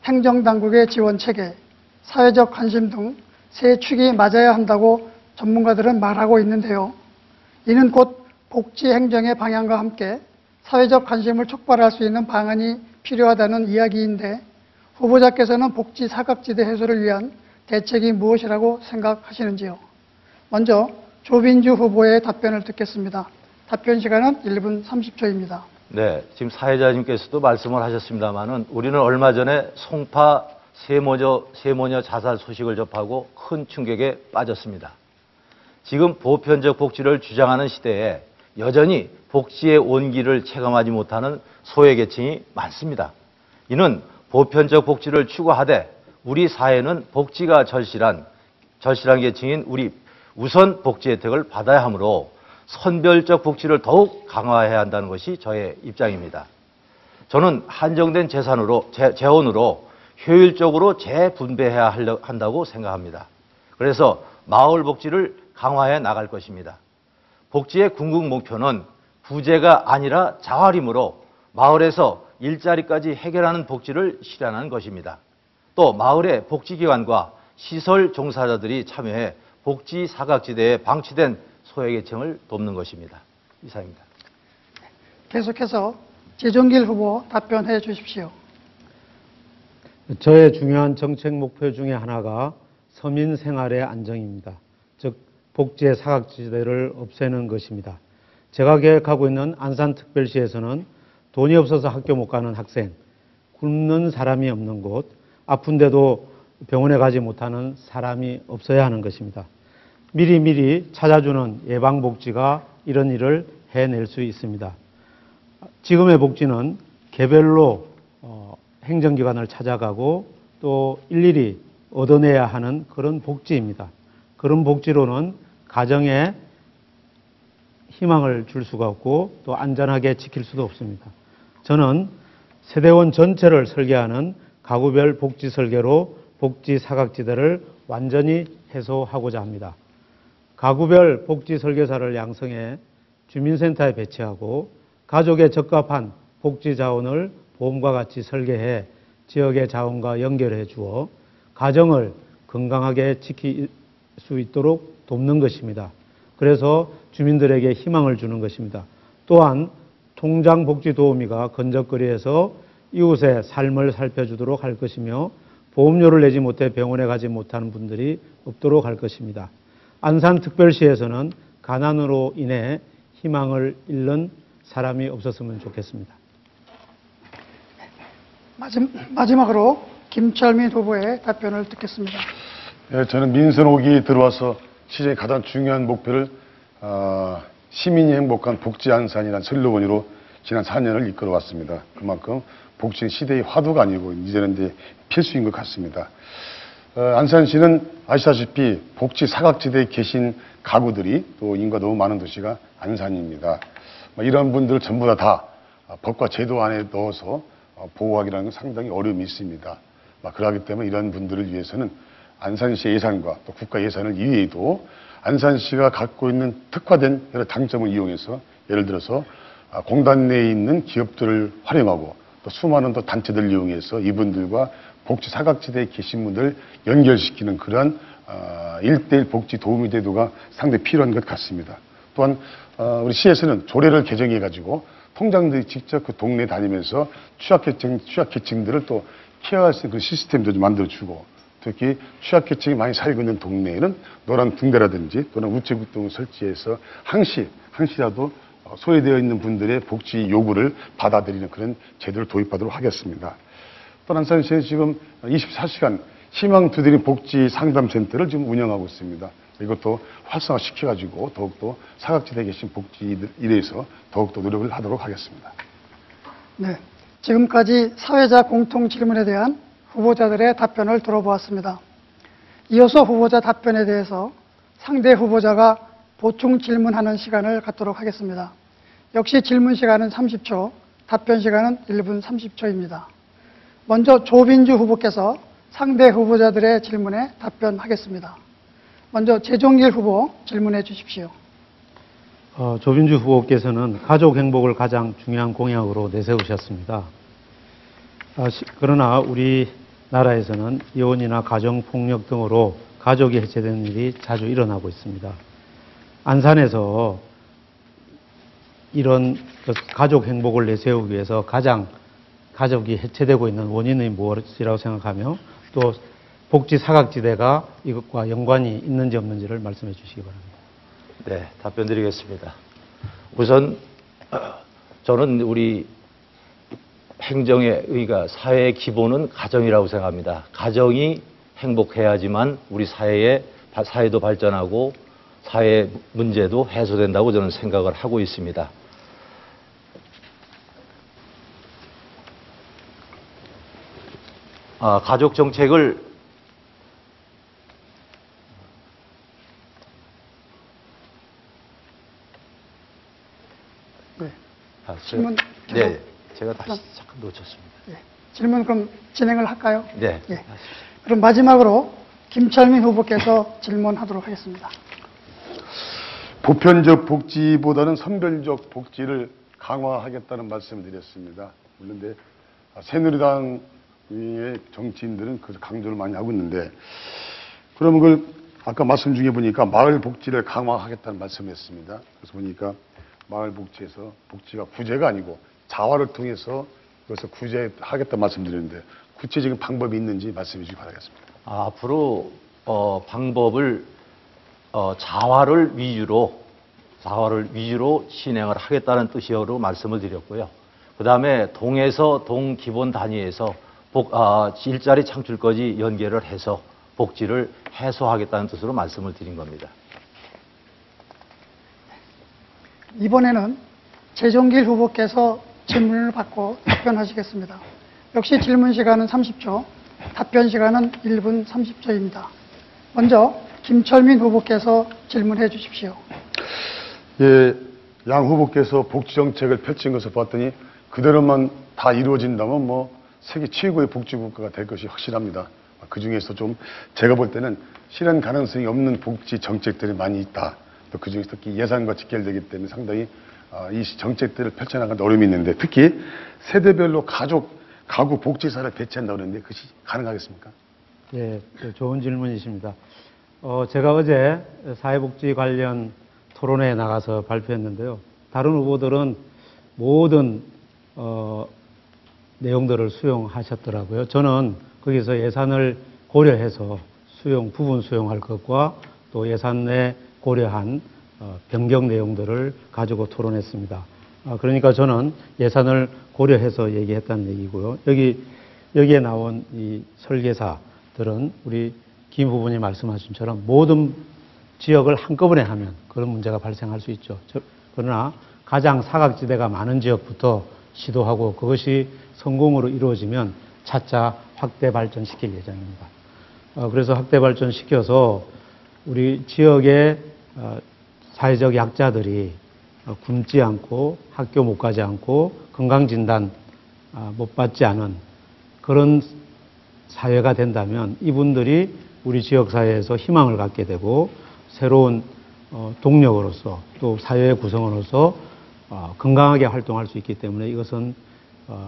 행정당국의 지원 체계, 사회적 관심 등 세 축이 맞아야 한다고 전문가들은 말하고 있는데요. 이는 곧 복지 행정의 방향과 함께 사회적 관심을 촉발할 수 있는 방안이 필요하다는 이야기인데 후보자께서는 복지 사각지대 해소를 위한 대책이 무엇이라고 생각하시는지요? 먼저 조빈주 후보의 답변을 듣겠습니다. 답변 시간은 1분 30초입니다. 네, 지금 사회자님께서도 말씀을 하셨습니다마는 우리는 얼마 전에 송파 세모녀 자살 소식을 접하고 큰 충격에 빠졌습니다. 지금 보편적 복지를 주장하는 시대에 여전히 복지의 온기를 체감하지 못하는 소외계층이 많습니다. 이는 보편적 복지를 추구하되 우리 사회는 복지가 절실한 계층인 우리 우선 복지 혜택을 받아야 하므로 선별적 복지를 더욱 강화해야 한다는 것이 저의 입장입니다. 저는 한정된 재원으로 효율적으로 재분배해야 한다고 생각합니다. 그래서 마을 복지를 강화해 나갈 것입니다. 복지의 궁극 목표는 부재가 아니라 자활이므로 마을에서 일자리까지 해결하는 복지를 실현하는 것입니다. 또 마을의 복지기관과 시설 종사자들이 참여해 복지 사각지대에 방치된 소외계층을 돕는 것입니다. 이상입니다. 계속해서 지종길 후보 답변해 주십시오. 저의 중요한 정책 목표 중에 하나가 서민 생활의 안정입니다. 즉 복지의 사각지대를 없애는 것입니다. 제가 계획하고 있는 안산특별시에서는 돈이 없어서 학교 못 가는 학생, 굶는 사람이 없는 곳, 아픈데도 병원에 가지 못하는 사람이 없어야 하는 것입니다. 미리미리 찾아주는 예방복지가 이런 일을 해낼 수 있습니다. 지금의 복지는 개별로 행정기관을 찾아가고 또 일일이 얻어내야 하는 그런 복지입니다. 그런 복지로는 가정에 희망을 줄 수가 없고 또 안전하게 지킬 수도 없습니다. 저는 세대원 전체를 설계하는 가구별 복지 설계로 복지 사각지대를 완전히 해소하고자 합니다. 가구별 복지 설계사를 양성해 주민센터에 배치하고 가족에 적합한 복지 자원을 보험과 같이 설계해 지역의 자원과 연결해 주어 가정을 건강하게 지킬 수 있도록 돕는 것입니다. 그래서 주민들에게 희망을 주는 것입니다. 또한 통장복지도우미가 건적거리에서 이웃의 삶을 살펴주도록 할 것이며 보험료를 내지 못해 병원에 가지 못하는 분들이 없도록 할 것입니다. 안산특별시에서는 가난으로 인해 희망을 잃는 사람이 없었으면 좋겠습니다. 마지막으로 김철민 후보의 답변을 듣겠습니다. 네, 저는 민선 5기 들어와서 시정의 가장 중요한 목표를 시민이 행복한 복지 안산이라는 슬로건으로 지난 4년을 이끌어왔습니다. 그만큼 복지는 시대의 화두가 아니고 이제는 이제 필수인 것 같습니다. 안산시는 아시다시피 복지 사각지대에 계신 가구들이 또 인구가 너무 많은 도시가 안산입니다. 이런 분들 전부 다 법과 제도 안에 넣어서 보호하기라는 건 상당히 어려움이 있습니다. 그러하기 때문에 이런 분들을 위해서는 안산시 예산과 또 국가 예산을 이외에도 안산시가 갖고 있는 특화된 여러 장점을 이용해서 예를 들어서 공단 내에 있는 기업들을 활용하고 또 수많은 또 단체들을 이용해서 이분들과 복지 사각지대에 계신 분들을 연결시키는 그러한 1대1 복지 도우미 제도가 상당히 필요한 것 같습니다. 또한 우리 시에서는 조례를 개정해 가지고 통장들이 직접 그 동네에 다니면서 취약계층들을 또 케어할 수 있는 그런 시스템도 좀 만들어주고, 특히 취약계층이 많이 살고 있는 동네에는 노란 등대라든지 또는 우체국 등을 설치해서 항시라도 소외되어 있는 분들의 복지 요구를 받아들이는 그런 제도를 도입하도록 하겠습니다. 또 안산시는 지금 24시간 희망 두드림 복지 상담센터를 지금 운영하고 있습니다. 이것도 활성화시켜가지고 더욱더 사각지대에 계신 복지인들 일에서 더욱더 노력을 하도록 하겠습니다. 네, 지금까지 사회자 공통 질문에 대한 후보자들의 답변을 들어보았습니다. 이어서 후보자 답변에 대해서 상대 후보자가 보충 질문하는 시간을 갖도록 하겠습니다. 역시 질문 시간은 30초, 답변 시간은 1분 30초입니다. 먼저 조빈주 후보께서 상대 후보자들의 질문에 답변하겠습니다. 먼저 재종길 후보 질문해 주십시오. 조빈주 후보께서는 가족 행복을 가장 중요한 공약으로 내세우셨습니다. 그러나 우리나라에서는 이혼이나 가정폭력 등으로 가족이 해체되는 일이 자주 일어나고 있습니다. 안산에서 이런 가족 행복을 내세우기 위해서 가장 가족이 해체되고 있는 원인이 무엇이라고 생각하며 또 복지 사각지대가 이것과 연관이 있는지 없는지를 말씀해 주시기 바랍니다. 네, 답변 드리겠습니다. 우선 저는 우리 행정의 의가 사회의 기본은 가정이라고 생각합니다. 가정이 행복해야지만 우리 사회도 발전하고 사회 문제도 해소된다고 저는 생각을 하고 있습니다. 가족 정책을 질문 네, 제가 다시 잠깐 놓쳤습니다. 네, 질문 그럼 진행을 할까요? 네. 네. 그럼 마지막으로 김철민 후보께서 질문하도록 하겠습니다. 보편적 복지보다는 선별적 복지를 강화하겠다는 말씀을 드렸습니다. 그런데 새누리당의 정치인들은 그 강조를 많이 하고 있는데, 그러면 그걸 아까 말씀 중에 보니까 마을 복지를 강화하겠다는 말씀했습니다. 그래서 보니까 마을 복지에서 복지가 구제가 아니고 자활을 통해서 그래서 구제하겠다 말씀드렸는데 구체적인 방법이 있는지 말씀해 주시기 바라겠습니다. 앞으로 방법을 자활을 위주로 진행을 하겠다는 뜻으로 말씀을 드렸고요. 그 다음에 동에서 동 기본 단위에서 일자리 창출까지 연계를 해서 복지를 해소하겠다는 뜻으로 말씀을 드린 겁니다. 이번에는 재종길 후보께서 질문을 받고 답변하시겠습니다. 역시 질문 시간은 30초, 답변 시간은 1분 30초입니다. 먼저 김철민 후보께서 질문해 주십시오. 예, 양 후보께서 복지정책을 펼친 것을 봤더니 그대로만 다 이루어진다면 세계 최고의 복지국가가 될 것이 확실합니다. 그 중에서 좀 제가 볼 때는 실현 가능성이 없는 복지 정책들이 많이 있다. 또 그 중에서 특히 예산과 직결되기 때문에 상당히 이 정책들을 펼쳐나가는 어려움이 있는데, 특히 세대별로 가구 복지사를 배치한다고 그러는데 그것이 가능하겠습니까? 예, 좋은 질문이십니다. 제가 어제 사회복지 관련 토론회에 나가서 발표했는데요. 다른 후보들은 모든 내용들을 수용하셨더라고요. 저는 거기서 예산을 고려해서 부분 수용할 것과 또 예산에 고려한 변경 내용들을 가지고 토론했습니다. 그러니까 저는 예산을 고려해서 얘기했다는 얘기고요. 여기에 나온 이 설계사들은 우리 김 후보님 말씀하신 것처럼 모든 지역을 한꺼번에 하면 그런 문제가 발생할 수 있죠. 그러나 가장 사각지대가 많은 지역부터 시도하고 그것이 성공으로 이루어지면 차차 확대 발전시킬 예정입니다. 그래서 확대 발전시켜서 우리 지역의 사회적 약자들이 굶지 않고 학교 못 가지 않고 건강진단 못 받지 않은 그런 사회가 된다면 이분들이 우리 지역사회에서 희망을 갖게 되고 새로운 동력으로서 또 사회의 구성원으로서 건강하게 활동할 수 있기 때문에 이것은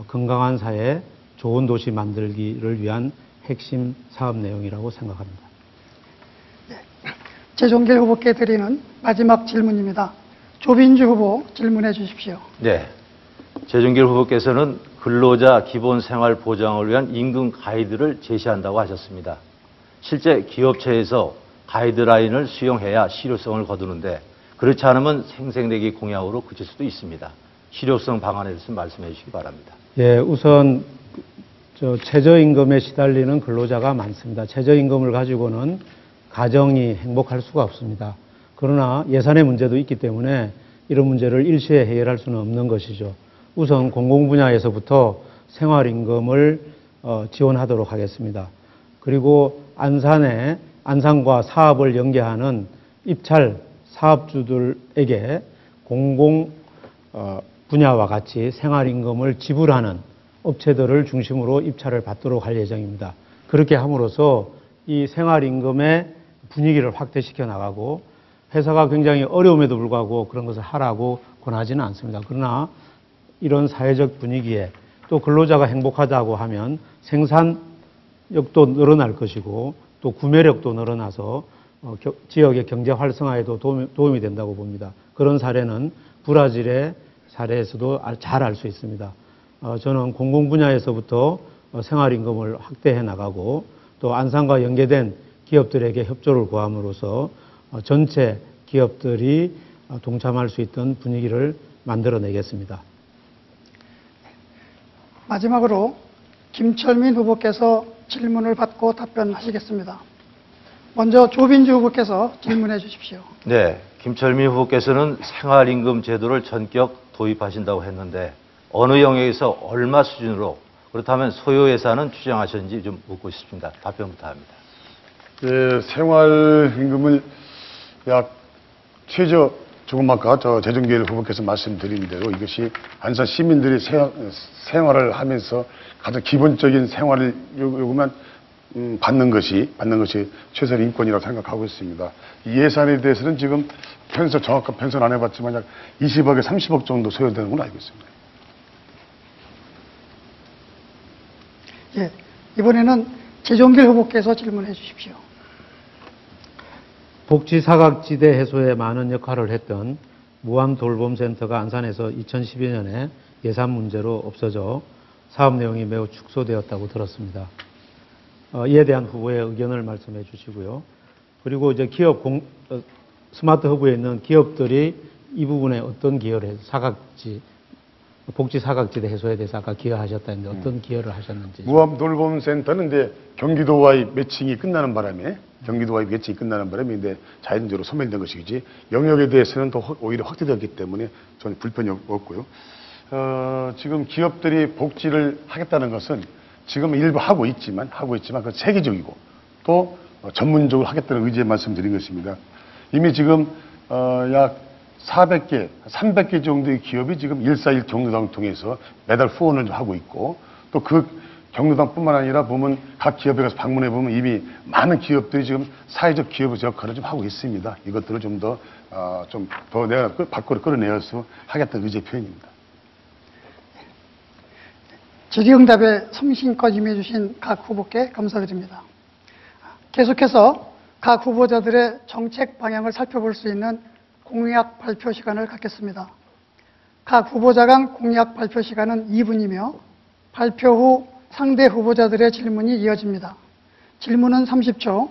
건강한 사회, 좋은 도시 만들기를 위한 핵심 사업 내용이라고 생각합니다. 최종길 후보께 드리는 마지막 질문입니다. 조빈주 후보 질문해 주십시오. 네. 최종길 후보께서는 근로자 기본 생활 보장을 위한 임금 가이드를 제시한다고 하셨습니다. 실제 기업체에서 가이드라인을 수용해야 실효성을 거두는데 그렇지 않으면 생색내기 공약으로 그칠 수도 있습니다. 실효성 방안에 대해서 말씀해 주시기 바랍니다. 예, 우선 최저임금에 시달리는 근로자가 많습니다. 최저임금을 가지고는 가정이 행복할 수가 없습니다. 그러나 예산의 문제도 있기 때문에 이런 문제를 일시에 해결할 수는 없는 것이죠. 우선 공공분야에서부터 생활임금을 지원하도록 하겠습니다. 그리고 안산과 사업을 연계하는 입찰 사업주들에게 공공 분야와 같이 생활임금을 지불하는 업체들을 중심으로 입찰을 받도록 할 예정입니다. 그렇게 함으로써 이 생활임금의 분위기를 확대시켜 나가고 회사가 굉장히 어려움에도 불구하고 그런 것을 하라고 권하지는 않습니다. 그러나 이런 사회적 분위기에 또 근로자가 행복하다고 하면 생산력도 늘어날 것이고 또 구매력도 늘어나서 지역의 경제 활성화에도 도움이 된다고 봅니다. 그런 사례는 브라질의 사례에서도 잘 알 수 있습니다. 저는 공공 분야에서부터 생활임금을 확대해 나가고 또 안산과 연계된 기업들에게 협조를 구함으로써 전체 기업들이 동참할 수 있던 분위기를 만들어내겠습니다. 마지막으로 김철민 후보께서 질문을 받고 답변하시겠습니다. 먼저 조빈주 후보께서 질문해 주십시오. 네. 김철민 후보께서는 생활임금 제도를 전격 도입하신다고 했는데 어느 영역에서 얼마 수준으로 그렇다면 소요 예산은 추정하셨는지 좀 묻고 싶습니다. 답변 부탁합니다. 네, 생활임금을 약 최저 조금 아까 재정길 후보께서 말씀드린 대로 이것이 안산 시민들이 생활을 하면서 가장 기본적인 생활을 요구만 받는 것이 최소한의 인권이라고 생각하고 있습니다. 이 예산에 대해서는 지금 정확한 편성 안 해봤지만 약 20억에 30억 정도 소요되는 걸로 알고 있습니다. 예, 이번에는 최종길 후보께서 질문해 주십시오. 복지사각지대 해소에 많은 역할을 했던 무암돌봄센터가 안산에서 2012년에 예산 문제로 없어져 사업 내용이 매우 축소되었다고 들었습니다. 이에 대한 후보의 의견을 말씀해 주시고요. 그리고 이제 스마트 허브에 있는 기업들이 이 부분에 어떤 기여를 해서 복지 사각지대 해소에 대해서 아까 기여하셨다는데 어떤 기여를 하셨는지. 무암돌봄센터는 이제 경기도와의 매칭이 끝나는 바람에 이제 자연적으로 소멸된 것이지 영역에 대해서는 더 오히려 확대되었기 때문에 저는 불편이 없고요. 지금 기업들이 복지를 하겠다는 것은 지금 일부 하고 있지만 그 세계적이고 또 전문적으로 하겠다는 의지에 말씀드린 것입니다. 이미 지금 약 400개, 300개 정도의 기업이 지금 141 경로당을 통해서 매달 후원을 하고 있고 또 그 경로당뿐만 아니라 보면 각 기업에 가서 방문해 보면 이미 많은 기업들이 지금 사회적 기업의 역할을 좀 하고 있습니다. 이것들을 좀 더 내가 밖으로 끌어내어서 하겠다는 의지의 표현입니다. 질의응답에 성심껏 임해 주신 각 후보께 감사드립니다. 계속해서 각 후보자들의 정책 방향을 살펴볼 수 있는 공약 발표 시간을 갖겠습니다. 각 후보자 간 공약 발표 시간은 2분이며 발표 후 상대 후보자들의 질문이 이어집니다. 질문은 30초,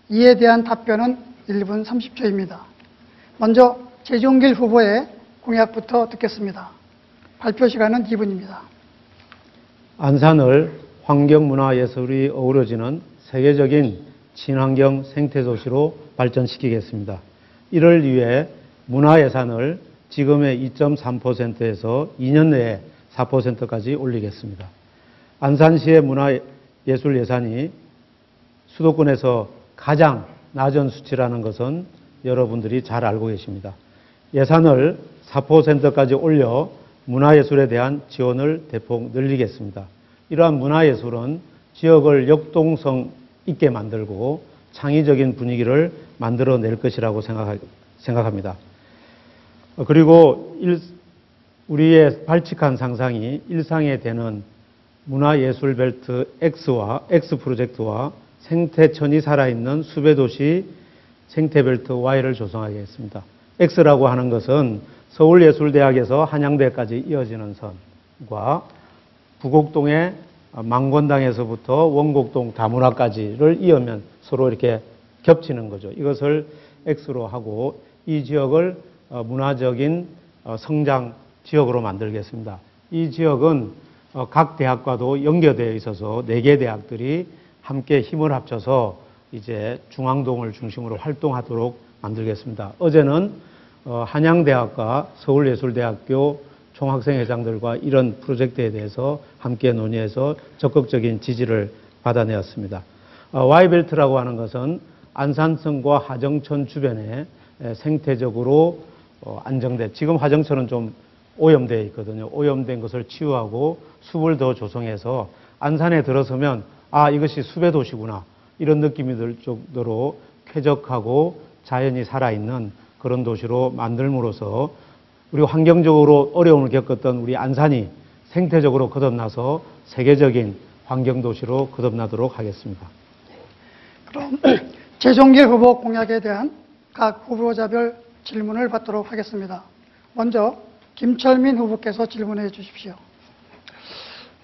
이에 대한 답변은 1분 30초입니다. 먼저 최종길 후보의 공약부터 듣겠습니다. 발표 시간은 2분입니다. 안산을 환경문화예술이 어우러지는 세계적인 친환경 생태도시로 발전시키겠습니다. 이를 위해 문화예산을 지금의 2.3%에서 2년 내에 4%까지 올리겠습니다. 안산시의 문화예술 예산이 수도권에서 가장 낮은 수치라는 것은 여러분들이 잘 알고 계십니다. 예산을 4%까지 올려 문화예술에 대한 지원을 대폭 늘리겠습니다. 이러한 문화예술은 지역을 역동성 있게 만들고 창의적인 분위기를 만들어낼 것이라고 생각합니다. 그리고 우리의 발칙한 상상이 일상에 되는 문화예술벨트 X 프로젝트와 생태천이 살아있는 수배도시 생태벨트 Y를 조성하겠습니다. X라고 하는 것은 서울예술대학에서 한양대까지 이어지는 선과 부곡동의 망건당에서부터 원곡동 다문화까지를 이으면 서로 이렇게 겹치는 거죠. 이것을 X로 하고 이 지역을 문화적인 성장 지역으로 만들겠습니다. 이 지역은 각 대학과도 연계되어 있어서 4개 대학들이 함께 힘을 합쳐서 이제 중앙동을 중심으로 활동하도록 만들겠습니다. 어제는 한양대학과 서울예술대학교 총학생회장들과 이런 프로젝트에 대해서 함께 논의해서 적극적인 지지를 받아내었습니다. Y벨트라고 하는 것은 안산성과 하정천 주변에 생태적으로 안정된, 지금 하정천은 좀 오염되어 있거든요. 오염된 것을 치유하고 숲을 더 조성해서 안산에 들어서면 아, 이것이 숲의 도시구나, 이런 느낌이 들 정도로 쾌적하고 자연이 살아있는 그런 도시로 만들므로써 그리고 환경적으로 어려움을 겪었던 우리 안산이 생태적으로 거듭나서 세계적인 환경도시로 거듭나도록 하겠습니다. 그럼 재종길 후보 공약에 대한 각 후보자별 질문을 받도록 하겠습니다. 먼저 김철민 후보께서 질문해 주십시오.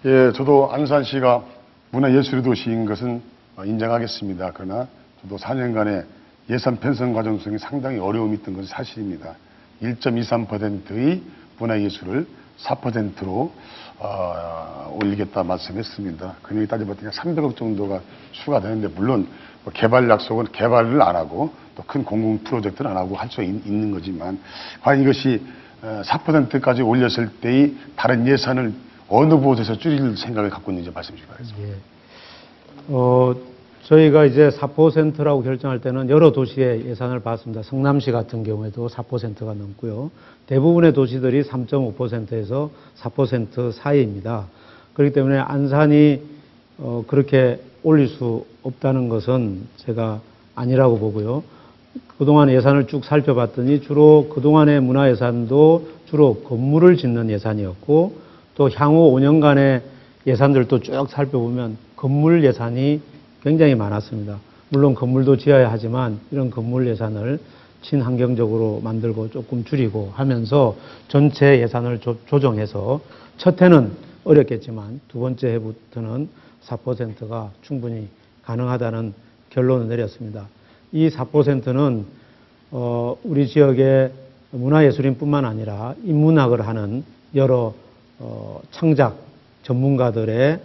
예, 저도 안산시가 문화예술의 도시인 것은 인정하겠습니다. 그러나 저도 4년간의 예산 편성 과정 중에 상당히 어려움이 있던 것은 사실입니다. 1.23%의 문화예술을 4%로 올리겠다 말씀했습니다. 금액이 따져봤더니 300억 정도가 추가되는데, 물론 개발 약속은 개발을 안 하고 또 큰 공공 프로젝트를 안 하고 할 수 있는 거지만, 과연 이것이 4%까지 올렸을 때의 다른 예산을 어느 곳에서 줄일 생각을 갖고 있는지 말씀 주시기 바랍니다. 예. 저희가 이제 4%라고 결정할 때는 여러 도시의 예산을 봤습니다. 성남시 같은 경우에도 4%가 넘고요. 대부분의 도시들이 3.5%에서 4% 사이입니다. 그렇기 때문에 안산이 그렇게 올릴 수 없다는 것은 제가 아니라고 보고요. 그동안 예산을 쭉 살펴봤더니 주로 그동안의 문화예산도 주로 건물을 짓는 예산이었고, 또 향후 5년간의 예산들도 쭉 살펴보면 건물 예산이 굉장히 많았습니다. 물론 건물도 지어야 하지만 이런 건물 예산을 친환경적으로 만들고 조금 줄이고 하면서 전체 예산을 조정해서 첫 해는 어렵겠지만 두 번째 해부터는 4%가 충분히 가능하다는 결론을 내렸습니다. 이 4%는 우리 지역의 문화예술인뿐만 아니라 인문학을 하는 여러 창작 전문가들의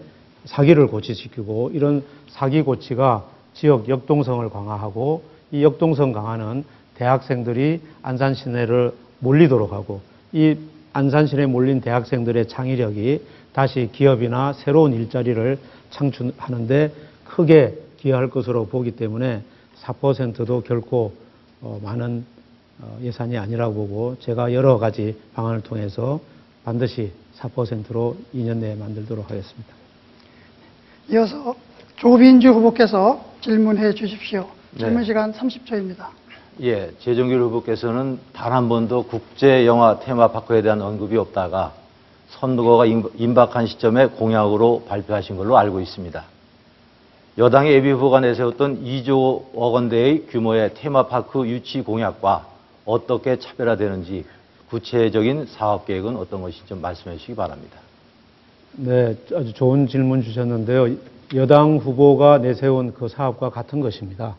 사기를 고취시키고, 이런 사기 고취가 지역 역동성을 강화하고, 이 역동성 강화는 대학생들이 안산 시내를 몰리도록 하고, 이 안산 시내에 몰린 대학생들의 창의력이 다시 기업이나 새로운 일자리를 창출하는데 크게 기여할 것으로 보기 때문에 4%도 결코 많은 예산이 아니라고 보고, 제가 여러 가지 방안을 통해서 반드시 4%로 2년 내에 만들도록 하겠습니다. 이어서 조빈주 후보께서 질문해 주십시오. 네. 질문 시간 30초입니다. 예, 재정길 후보께서는 단 한 번도 국제영화 테마파크에 대한 언급이 없다가 선거가 임박한 시점에 공약으로 발표하신 걸로 알고 있습니다. 여당의 예비후보가 내세웠던 2조 원대의 규모의 테마파크 유치 공약과 어떻게 차별화되는지 구체적인 사업계획은 어떤 것인지 좀 말씀해 주시기 바랍니다. 네, 아주 좋은 질문 주셨는데요. 여당 후보가 내세운 그 사업과 같은 것입니다.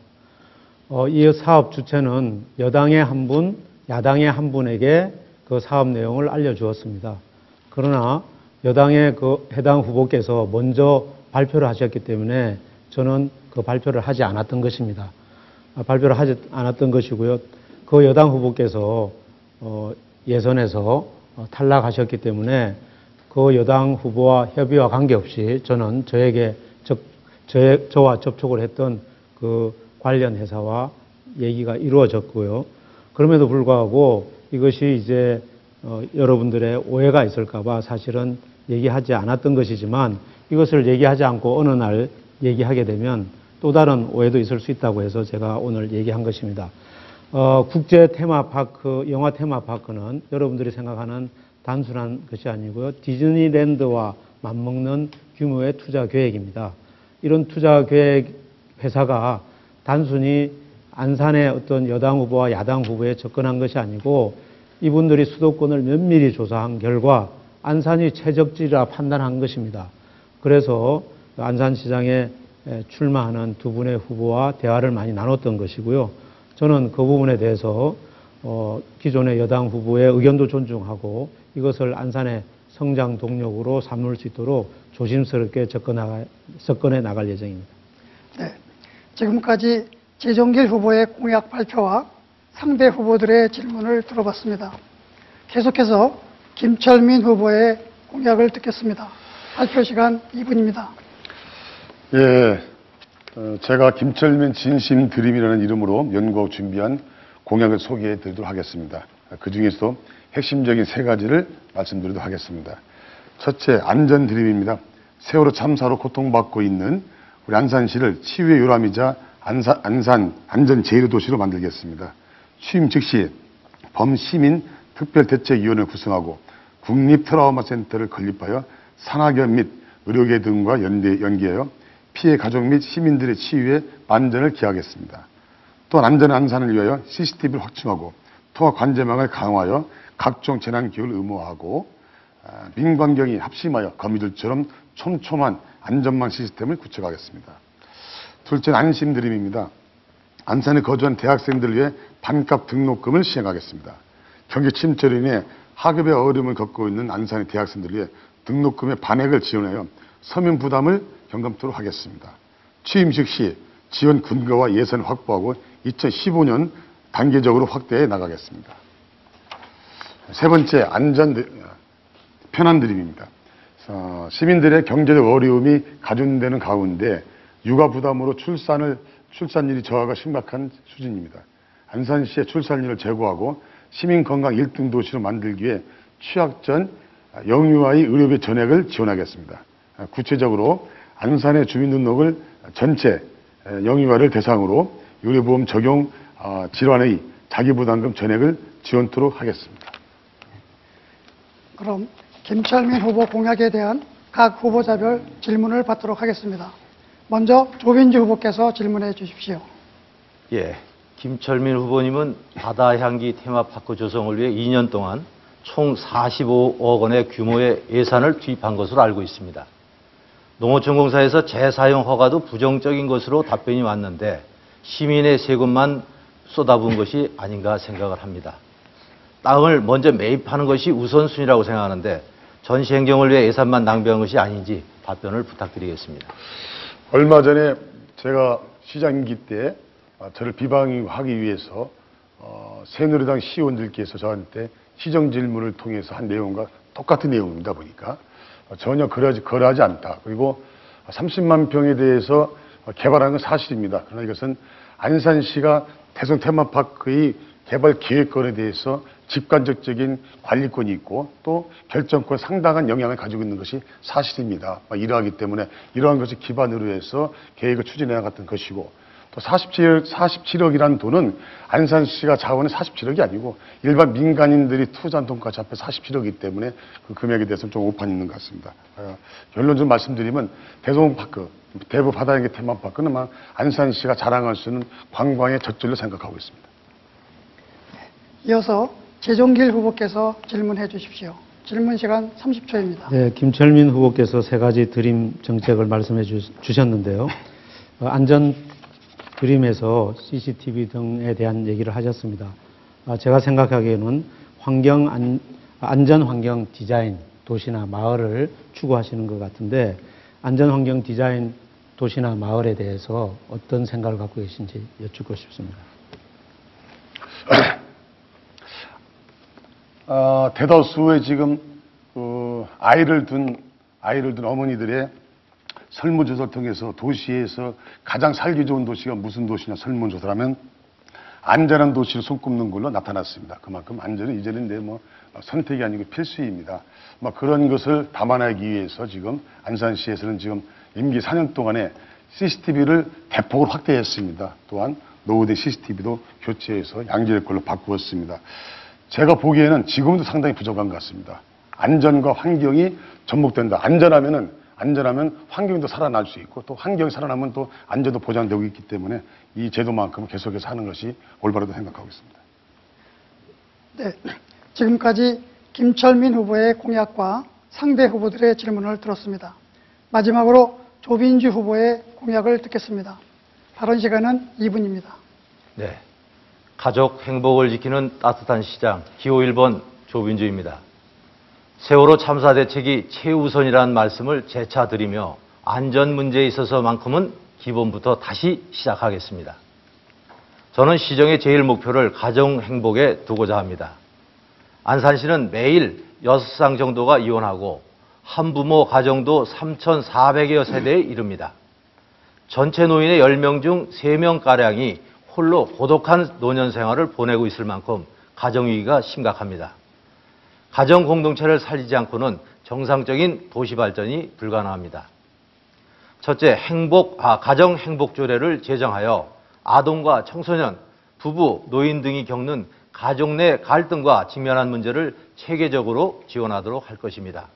이 사업 주체는 여당의 한 분, 야당의 한 분에게 그 사업 내용을 알려주었습니다. 그러나 여당의 그 해당 후보께서 먼저 발표를 하셨기 때문에 저는 그 발표를 하지 않았던 것입니다. 발표를 하지 않았던 것이고요. 그 여당 후보께서 예선에서 탈락하셨기 때문에 그 여당 후보와 협의와 관계없이 저는 저와 접촉을 했던 그 관련 회사와 얘기가 이루어졌고요. 그럼에도 불구하고 이것이 이제 여러분들의 오해가 있을까봐 사실은 얘기하지 않았던 것이지만 이것을 얘기하지 않고 어느 날 얘기하게 되면 또 다른 오해도 있을 수 있다고 해서 제가 오늘 얘기한 것입니다. 국제 테마파크, 영화 테마파크는 여러분들이 생각하는 단순한 것이 아니고요. 디즈니랜드와 맞먹는 규모의 투자 계획입니다. 이런 투자 계획 회사가 단순히 안산의 어떤 여당 후보와 야당 후보에 접근한 것이 아니고 이분들이 수도권을 면밀히 조사한 결과 안산이 최적지라 판단한 것입니다. 그래서 안산시장에 출마하는 두 분의 후보와 대화를 많이 나눴던 것이고요. 저는 그 부분에 대해서 기존의 여당 후보의 의견도 존중하고 이것을 안산의 성장 동력으로 삼을 수 있도록 조심스럽게 접근해 나갈 예정입니다. 네, 지금까지 재정길 후보의 공약 발표와 상대 후보들의 질문을 들어봤습니다. 계속해서 김철민 후보의 공약을 듣겠습니다. 발표 시간 2분입니다. 예, 제가 김철민 진심 드림이라는 이름으로 연구하고 준비한 공약을 소개해 드리도록 하겠습니다. 그 중에서도 핵심적인 세 가지를 말씀드리도록 하겠습니다. 첫째, 안전 드림입니다. 세월호 참사로 고통받고 있는 우리 안산시를 치유의 요람이자 안산 안전 제1의 도시로 만들겠습니다. 취임 즉시 범시민 특별대책위원회를 구성하고 국립 트라우마 센터를 건립하여 산학연 및 의료계 등과 연계하여 피해 가족 및 시민들의 치유에 만전을 기하겠습니다. 또한 안전한 안산을 위하여 CCTV를 확충하고 통합 관제망을 강화하여 각종 재난 기후를 의무화하고 민관경이 합심하여 거미줄처럼 촘촘한 안전망 시스템을 구축하겠습니다. 둘째는 안심 드림입니다. 안산에 거주한 대학생들을 위해 반값 등록금을 시행하겠습니다. 경기 침체로 인해 학업의 어려움을 겪고 있는 안산의 대학생들을 위해 등록금의 반액을 지원하여 서면 부담을 경감토록 하겠습니다. 취임 즉시 지원 근거와 예산을 확보하고 2015년 단계적으로 확대해 나가겠습니다. 세 번째, 편안 드림입니다. 시민들의 경제적 어려움이 가중되는 가운데 육아 부담으로 출산율이 저하가 심각한 수준입니다. 안산시의 출산율을 제고하고 시민 건강 1등 도시로 만들기 위해 취약전 영유아의 의료비 전액을 지원하겠습니다. 구체적으로 안산의 주민등록을 전체 영유아를 대상으로 의료보험 적용 질환의 자기부담금 전액을 지원토록 하겠습니다. 그럼 김철민 후보 공약에 대한 각 후보자별 질문을 받도록 하겠습니다. 먼저 조빈주 후보께서 질문해 주십시오. 예, 김철민 후보님은 바다향기 테마파크 조성을 위해 2년 동안 총 45억 원의 규모의 예산을 투입한 것으로 알고 있습니다. 농어촌공사에서 재사용 허가도 부정적인 것으로 답변이 왔는데 시민의 세금만 쏟아부은 것이 아닌가 생각을 합니다. 땅을 먼저 매입하는 것이 우선순위라고 생각하는데 전시행정을 위해 예산만 낭비한 것이 아닌지 답변을 부탁드리겠습니다. 얼마 전에 제가 시장임기 때 저를 비방하기 위해서 새누리당 시의원들께서 저한테 시정 질문을 통해서 한 내용과 똑같은 내용입니다. 보니까 전혀 그러하지 않다. 그리고 30만 평에 대해서 개발한 건 사실입니다. 그러나 이것은 안산시가 대성 테마파크의 개발 계획권에 대해서 직관적인 관리권이 있고 또 결정권 상당한 영향을 가지고 있는 것이 사실입니다. 이러하기 때문에 이러한 것을 기반으로 해서 계획을 추진해 나갔던 것이고 또 47억이라는 돈은 안산시가 자원은 47억이 아니고 일반 민간인들이 투자한 돈까지 합해 47억이기 때문에 그 금액에 대해서는 좀 오판이 있는 것 같습니다. 결론적으로 말씀드리면 대성파크, 대부 바다향기 테마파크는 아마 안산시가 자랑할 수 있는 관광의 젖줄로 생각하고 있습니다. 이어서 재종길 후보께서 질문해 주십시오. 질문 시간 30초입니다. 네, 김철민 후보께서 세 가지 드림 정책을 말씀해 주셨는데요. 안전 드림에서 CCTV 등에 대한 얘기를 하셨습니다. 제가 생각하기에는 안전 환경 디자인 도시나 마을을 추구하시는 것 같은데 안전 환경 디자인 도시나 마을에 대해서 어떤 생각을 갖고 계신지 여쭙고 싶습니다. 대다수의 지금 아이를 둔 어머니들의 설문조사를 통해서 도시에서 가장 살기 좋은 도시가 무슨 도시냐 설문조사를 하면 안전한 도시를 손꼽는 걸로 나타났습니다. 그만큼 안전은 이제는 선택이 아니고 필수입니다. 그런 것을 담아내기 위해서 지금 안산시에서는 지금 임기 4년 동안에 CCTV를 대폭으로 확대했습니다. 또한 노후대 CCTV도 교체해서 양질의 걸로 바꾸었습니다. 제가 보기에는 지금도 상당히 부족한 것 같습니다. 안전과 환경이 접목된다. 안전하면 환경도 살아날 수 있고, 또 환경이 살아나면 또 안전도 보장되고 있기 때문에 이 제도만큼은 계속해서 하는 것이 올바르다고 생각하고 있습니다. 네, 지금까지 김철민 후보의 공약과 상대 후보들의 질문을 들었습니다. 마지막으로 조빈주 후보의 공약을 듣겠습니다. 발언 시간은 2분입니다. 네. 가족 행복을 지키는 따뜻한 시장, 기호 1번 조빈주입니다. 세월호 참사 대책이 최우선이라는 말씀을 재차 드리며 안전 문제에 있어서만큼은 기본부터 다시 시작하겠습니다. 저는 시정의 제일 목표를 가정 행복에 두고자 합니다. 안산시는 매일 6상 정도가 이혼하고 한부모 가정도 3,400여 세대에 이릅니다. 전체 노인의 10명 중 3명가량이 홀로 고독한 노년 생활을 보내고 있을 만큼 가정위기가 심각합니다. 가정 공동체를 살리지 않고는 정상적인 도시 발전이 불가능합니다. 첫째, 가정 행복조례를 제정하여 아동과 청소년, 부부, 노인 등이 겪는 가족 내 갈등과 직면한 문제를 체계적으로 지원하도록 할 것입니다.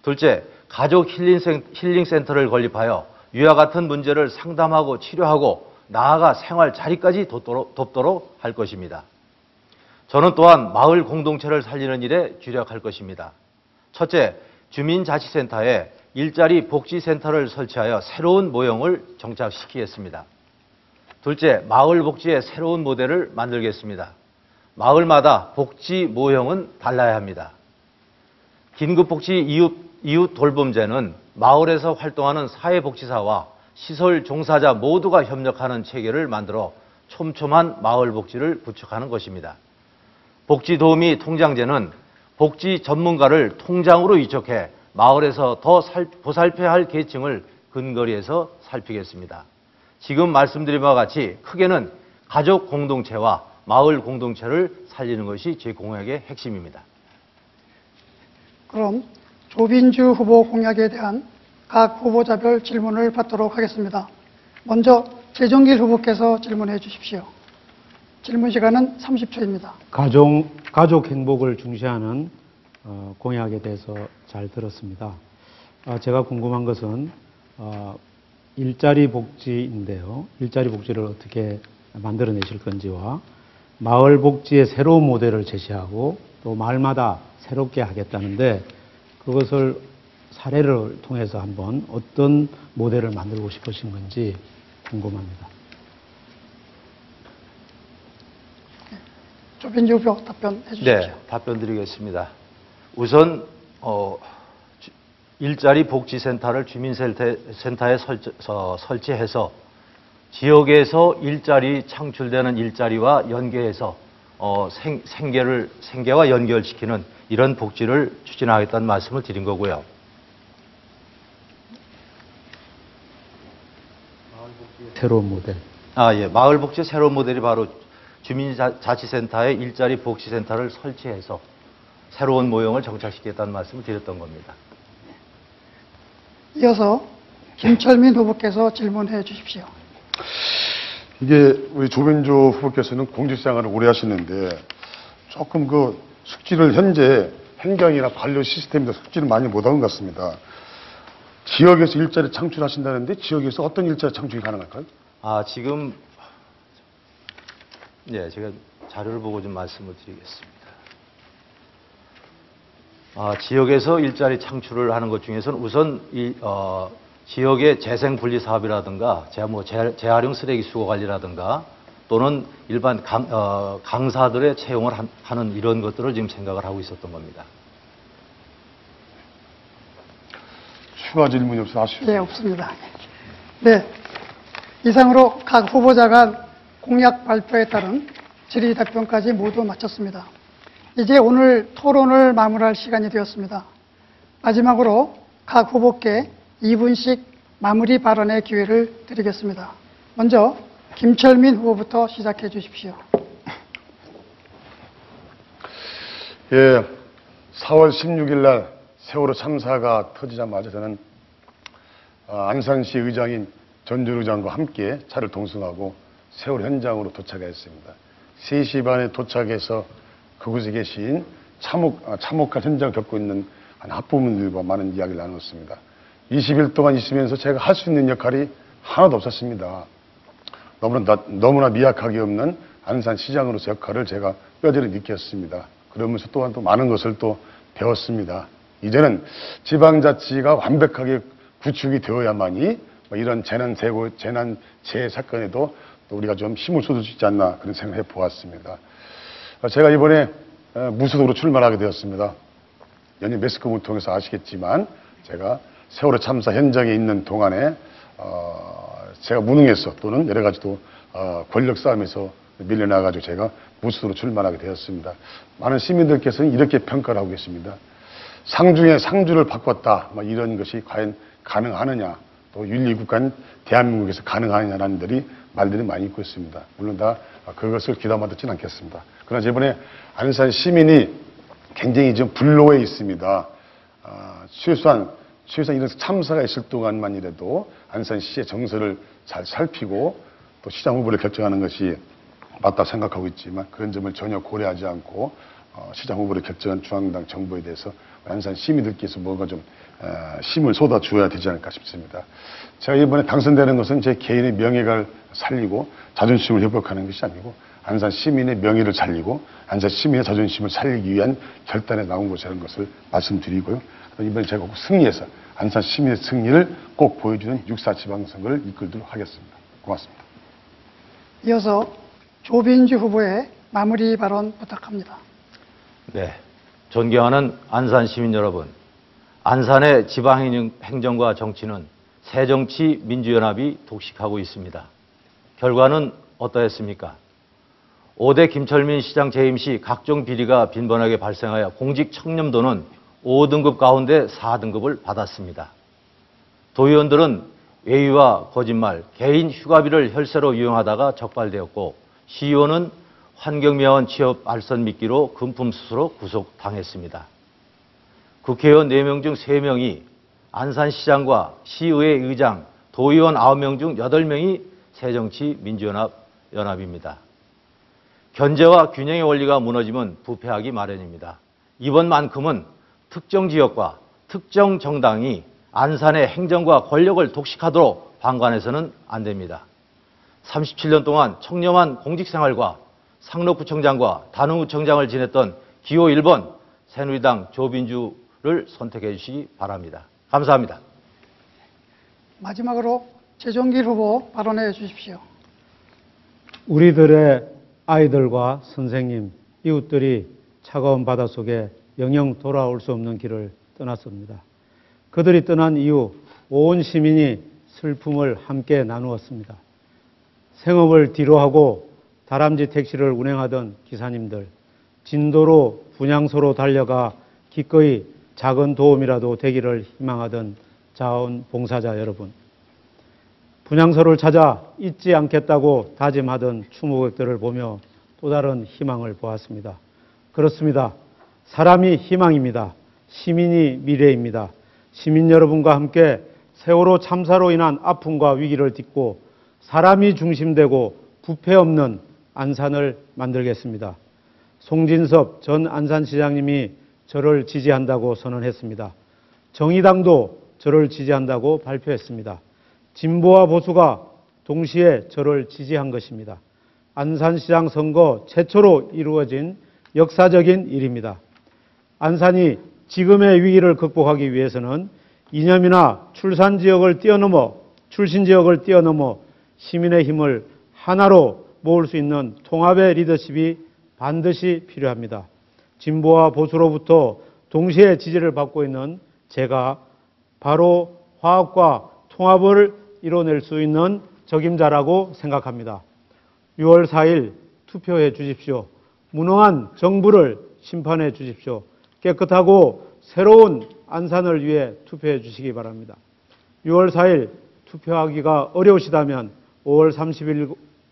둘째, 가족 힐링센터를 건립하여 위와 같은 문제를 상담하고 치료하고 나아가 생활 자리까지 돕도록 할 것입니다. 저는 또한 마을 공동체를 살리는 일에 주력할 것입니다. 첫째, 주민자치센터에 일자리 복지센터를 설치하여 새로운 모형을 정착시키겠습니다. 둘째, 마을 복지의 새로운 모델을 만들겠습니다. 마을마다 복지 모형은 달라야 합니다. 긴급복지 이웃 돌봄제는 마을에서 활동하는 사회복지사와 시설 종사자 모두가 협력하는 체계를 만들어 촘촘한 마을 복지를 구축하는 것입니다. 복지도우미 통장제는 복지 전문가를 통장으로 위촉해 마을에서 더 보살펴야 할 계층을 근거리에서 살피겠습니다. 지금 말씀드린 바와 같이 크게는 가족 공동체와 마을 공동체를 살리는 것이 제 공약의 핵심입니다. 그럼 조빈주 후보 공약에 대한 각 후보자별 질문을 받도록 하겠습니다. 먼저 최종길 후보께서 질문해 주십시오. 질문 시간은 30초입니다. 가족 행복을 중시하는 공약에 대해서 잘 들었습니다. 제가 궁금한 것은 일자리 복지인데요. 일자리 복지를 어떻게 만들어내실 건지와 마을 복지의 새로운 모델을 제시하고 또 마을마다 새롭게 하겠다는데 그것을 사례를 통해서 한번 어떤 모델을 만들고 싶으신 건지 궁금합니다. 조빈주 후보 답변해 주십시오. 네, 답변 드리겠습니다. 우선 일자리 복지센터를 주민센터에 설치해서 지역에서 일자리 창출되는 일자리와 연계해서 생계와 연결시키는 이런 복지를 추진하겠다는 말씀을 드린 거고요. 새로운 모델. 예. 마을 복지 새로운 모델이 바로 주민자치센터에 일자리 복지센터를 설치해서 새로운 모형을 정착시키겠다는 말씀을 드렸던 겁니다. 이어서 김철민 후보께서 질문해 주십시오. 이게 우리 조빈주 후보께서는 공직생활을 오래 하시는데 조금 그 숙지를 현재 행정이나 관료 시스템에서 숙지를 많이 못한 것 같습니다. 지역에서 일자리 창출하신다는데 지역에서 어떤 일자리 창출이 가능할까요? 지금 제가 자료를 보고 좀 말씀을 드리겠습니다. 지역에서 일자리 창출을 하는 것 중에서는 우선 지역의 재생 분리 사업이라든가 재활용 쓰레기 수거 관리라든가 또는 일반 강사들의 채용을 하는 이런 것들을 지금 생각을 하고 있었던 겁니다. 추가 질문이 없어서 아쉽습니다. 네, 없습니다. 네, 이상으로 각 후보자가 공약 발표에 따른 질의 답변까지 모두 마쳤습니다. 이제 오늘 토론을 마무리할 시간이 되었습니다. 마지막으로 각 후보께 2분씩 마무리 발언의 기회를 드리겠습니다. 먼저 김철민 후보부터 시작해 주십시오. 예, 4월 16일 날 세월호 참사가 터지자마자 저는 안산시 의장인 전준 의장과 함께 차를 동승하고 세월호 현장으로 도착했습니다. 3시 반에 도착해서 그곳에 계신 참혹한 현장을 겪고 있는 한 학부모님들과 많은 이야기를 나눴습니다. 20일 동안 있으면서 제가 할 수 있는 역할이 하나도 없었습니다. 너무나 미약하게 없는 안산시장으로서 역할을 제가 뼈저리 느꼈습니다. 그러면서 또한 또 많은 것을 또 배웠습니다. 이제는 지방자치가 완벽하게 구축이 되어야만이 이런 재해 사건에도 또 우리가 좀 힘을 쏟을 수 있지 않나 그런 생각을 해보았습니다. 제가 이번에 무소속으로 출마하게 되었습니다. 연예 매스컴을 통해서 아시겠지만 제가 세월호 참사 현장에 있는 동안에 제가 무능해서 또는 여러 가지 또 권력 싸움에서 밀려나가지고 제가 무소속으로 출마하게 되었습니다. 많은 시민들께서는 이렇게 평가를 하고 계십니다. 상중에 상주를 바꿨다. 이런 것이 과연 가능하느냐. 또 윤리국가인 대한민국에서 가능하느냐라는 말들이 많이 있고 있습니다. 물론 다 그것을 귀담아 듣지는 않겠습니다. 그러나 이번에 안산 시민이 굉장히 좀 분노해 있습니다. 최소한 이런 참사가 있을 동안만이라도 안산시의 정서를 잘 살피고 또 시장 후보를 결정하는 것이 맞다 생각하고 있지만 그런 점을 전혀 고려하지 않고 시장 후보를 결정한 중앙당 정부에 대해서 안산 시민들께서 뭔가 좀 힘을 쏟아주어야 되지 않을까 싶습니다. 제가 이번에 당선되는 것은 제 개인의 명예를 살리고 자존심을 회복하는 것이 아니고 안산 시민의 명예를 살리고 안산 시민의 자존심을 살리기 위한 결단에 나온 것이라는 것을 말씀드리고요. 이번에 제가 꼭 승리해서 안산 시민의 승리를 꼭 보여주는 6.4 지방선거를 이끌도록 하겠습니다. 고맙습니다. 이어서 조빈주 후보의 마무리 발언 부탁합니다. 네, 존경하는 안산 시민 여러분, 안산의 지방행정과 정치는 새정치민주연합이 독식하고 있습니다. 결과는 어떠했습니까? 5대 김철민 시장 재임 시 각종 비리가 빈번하게 발생하여 공직 청렴도는 5등급 가운데 4등급을 받았습니다. 도의원들은 외유와 거짓말, 개인 휴가비를 혈세로 이용하다가 적발되었고 시의원은 환경미화원 취업 알선 미끼로 금품수수로 구속당했습니다. 국회의원 4명 중 3명이 안산시장과 시의회 의장, 도의원 9명 중 8명이 새정치민주연합입니다. 견제와 균형의 원리가 무너지면 부패하기 마련입니다. 이번만큼은 특정 지역과 특정 정당이 안산의 행정과 권력을 독식하도록 방관해서는 안 됩니다. 37년 동안 청렴한 공직생활과 상록구청장과 단흥구청장을 지냈던 기호 1번 새누리당 조빈주를 선택해 주시기 바랍니다. 감사합니다. 마지막으로 최종길 후보 발언해 주십시오. 우리들의 아이들과 선생님, 이웃들이 차가운 바닷속에 영영 돌아올 수 없는 길을 떠났습니다. 그들이 떠난 이후 온 시민이 슬픔을 함께 나누었습니다. 생업을 뒤로하고 다람쥐 택시를 운행하던 기사님들, 진도로 분향소로 달려가 기꺼이 작은 도움이라도 되기를 희망하던 자원봉사자 여러분, 분향소를 찾아 잊지 않겠다고 다짐하던 추모객들을 보며 또 다른 희망을 보았습니다. 그렇습니다. 사람이 희망입니다. 시민이 미래입니다. 시민 여러분과 함께 세월호 참사로 인한 아픔과 위기를 딛고 사람이 중심되고 부패 없는 안산을 만들겠습니다. 송진섭 전 안산시장님이 저를 지지한다고 선언했습니다. 정의당도 저를 지지한다고 발표했습니다. 진보와 보수가 동시에 저를 지지한 것입니다. 안산시장 선거 최초로 이루어진 역사적인 일입니다. 안산이 지금의 위기를 극복하기 위해서는 이념이나 출신 지역을 뛰어넘어 시민의 힘을 하나로 모을 수 있는 통합의 리더십이 반드시 필요합니다. 진보와 보수로부터 동시에 지지를 받고 있는 제가 바로 화합과 통합을 이뤄낼 수 있는 적임자라고 생각합니다. 6월 4일 투표해 주십시오. 무능한 정부를 심판해 주십시오. 깨끗하고 새로운 안산을 위해 투표해 주시기 바랍니다. 6월 4일 투표하기가 어려우시다면 5월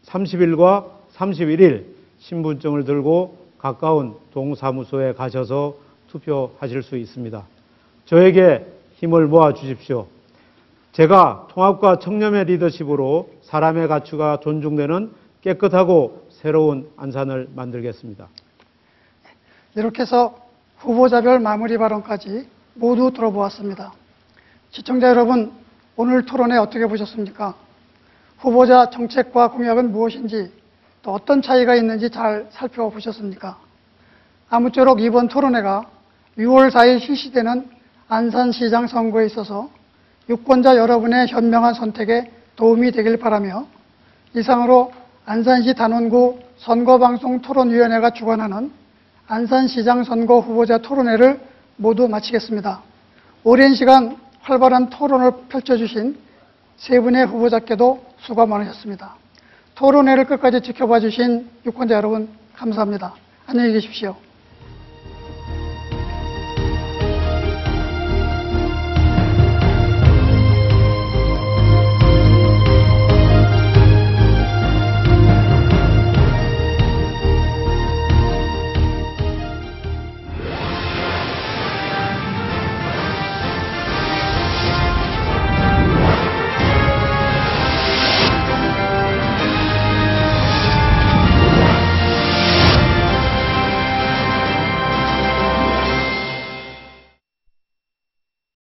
30일과 31일 신분증을 들고 가까운 동사무소에 가셔서 투표하실 수 있습니다. 저에게 힘을 모아 주십시오. 제가 통합과 청렴의 리더십으로 사람의 가치가 존중되는 깨끗하고 새로운 안산을 만들겠습니다. 이렇게 해서 후보자별 마무리 발언까지 모두 들어보았습니다. 시청자 여러분, 오늘 토론회 어떻게 보셨습니까? 후보자 정책과 공약은 무엇인지, 또 어떤 차이가 있는지 잘 살펴보셨습니까? 아무쪼록 이번 토론회가 6월 4일 실시되는 안산시장 선거에 있어서 유권자 여러분의 현명한 선택에 도움이 되길 바라며, 이상으로 안산시 단원구 선거방송토론위원회가 주관하는 안산시장 선거 후보자 토론회를 모두 마치겠습니다. 오랜 시간 활발한 토론을 펼쳐주신 세 분의 후보자께도 수고 많으셨습니다. 토론회를 끝까지 지켜봐 주신 유권자 여러분, 감사합니다. 안녕히 계십시오.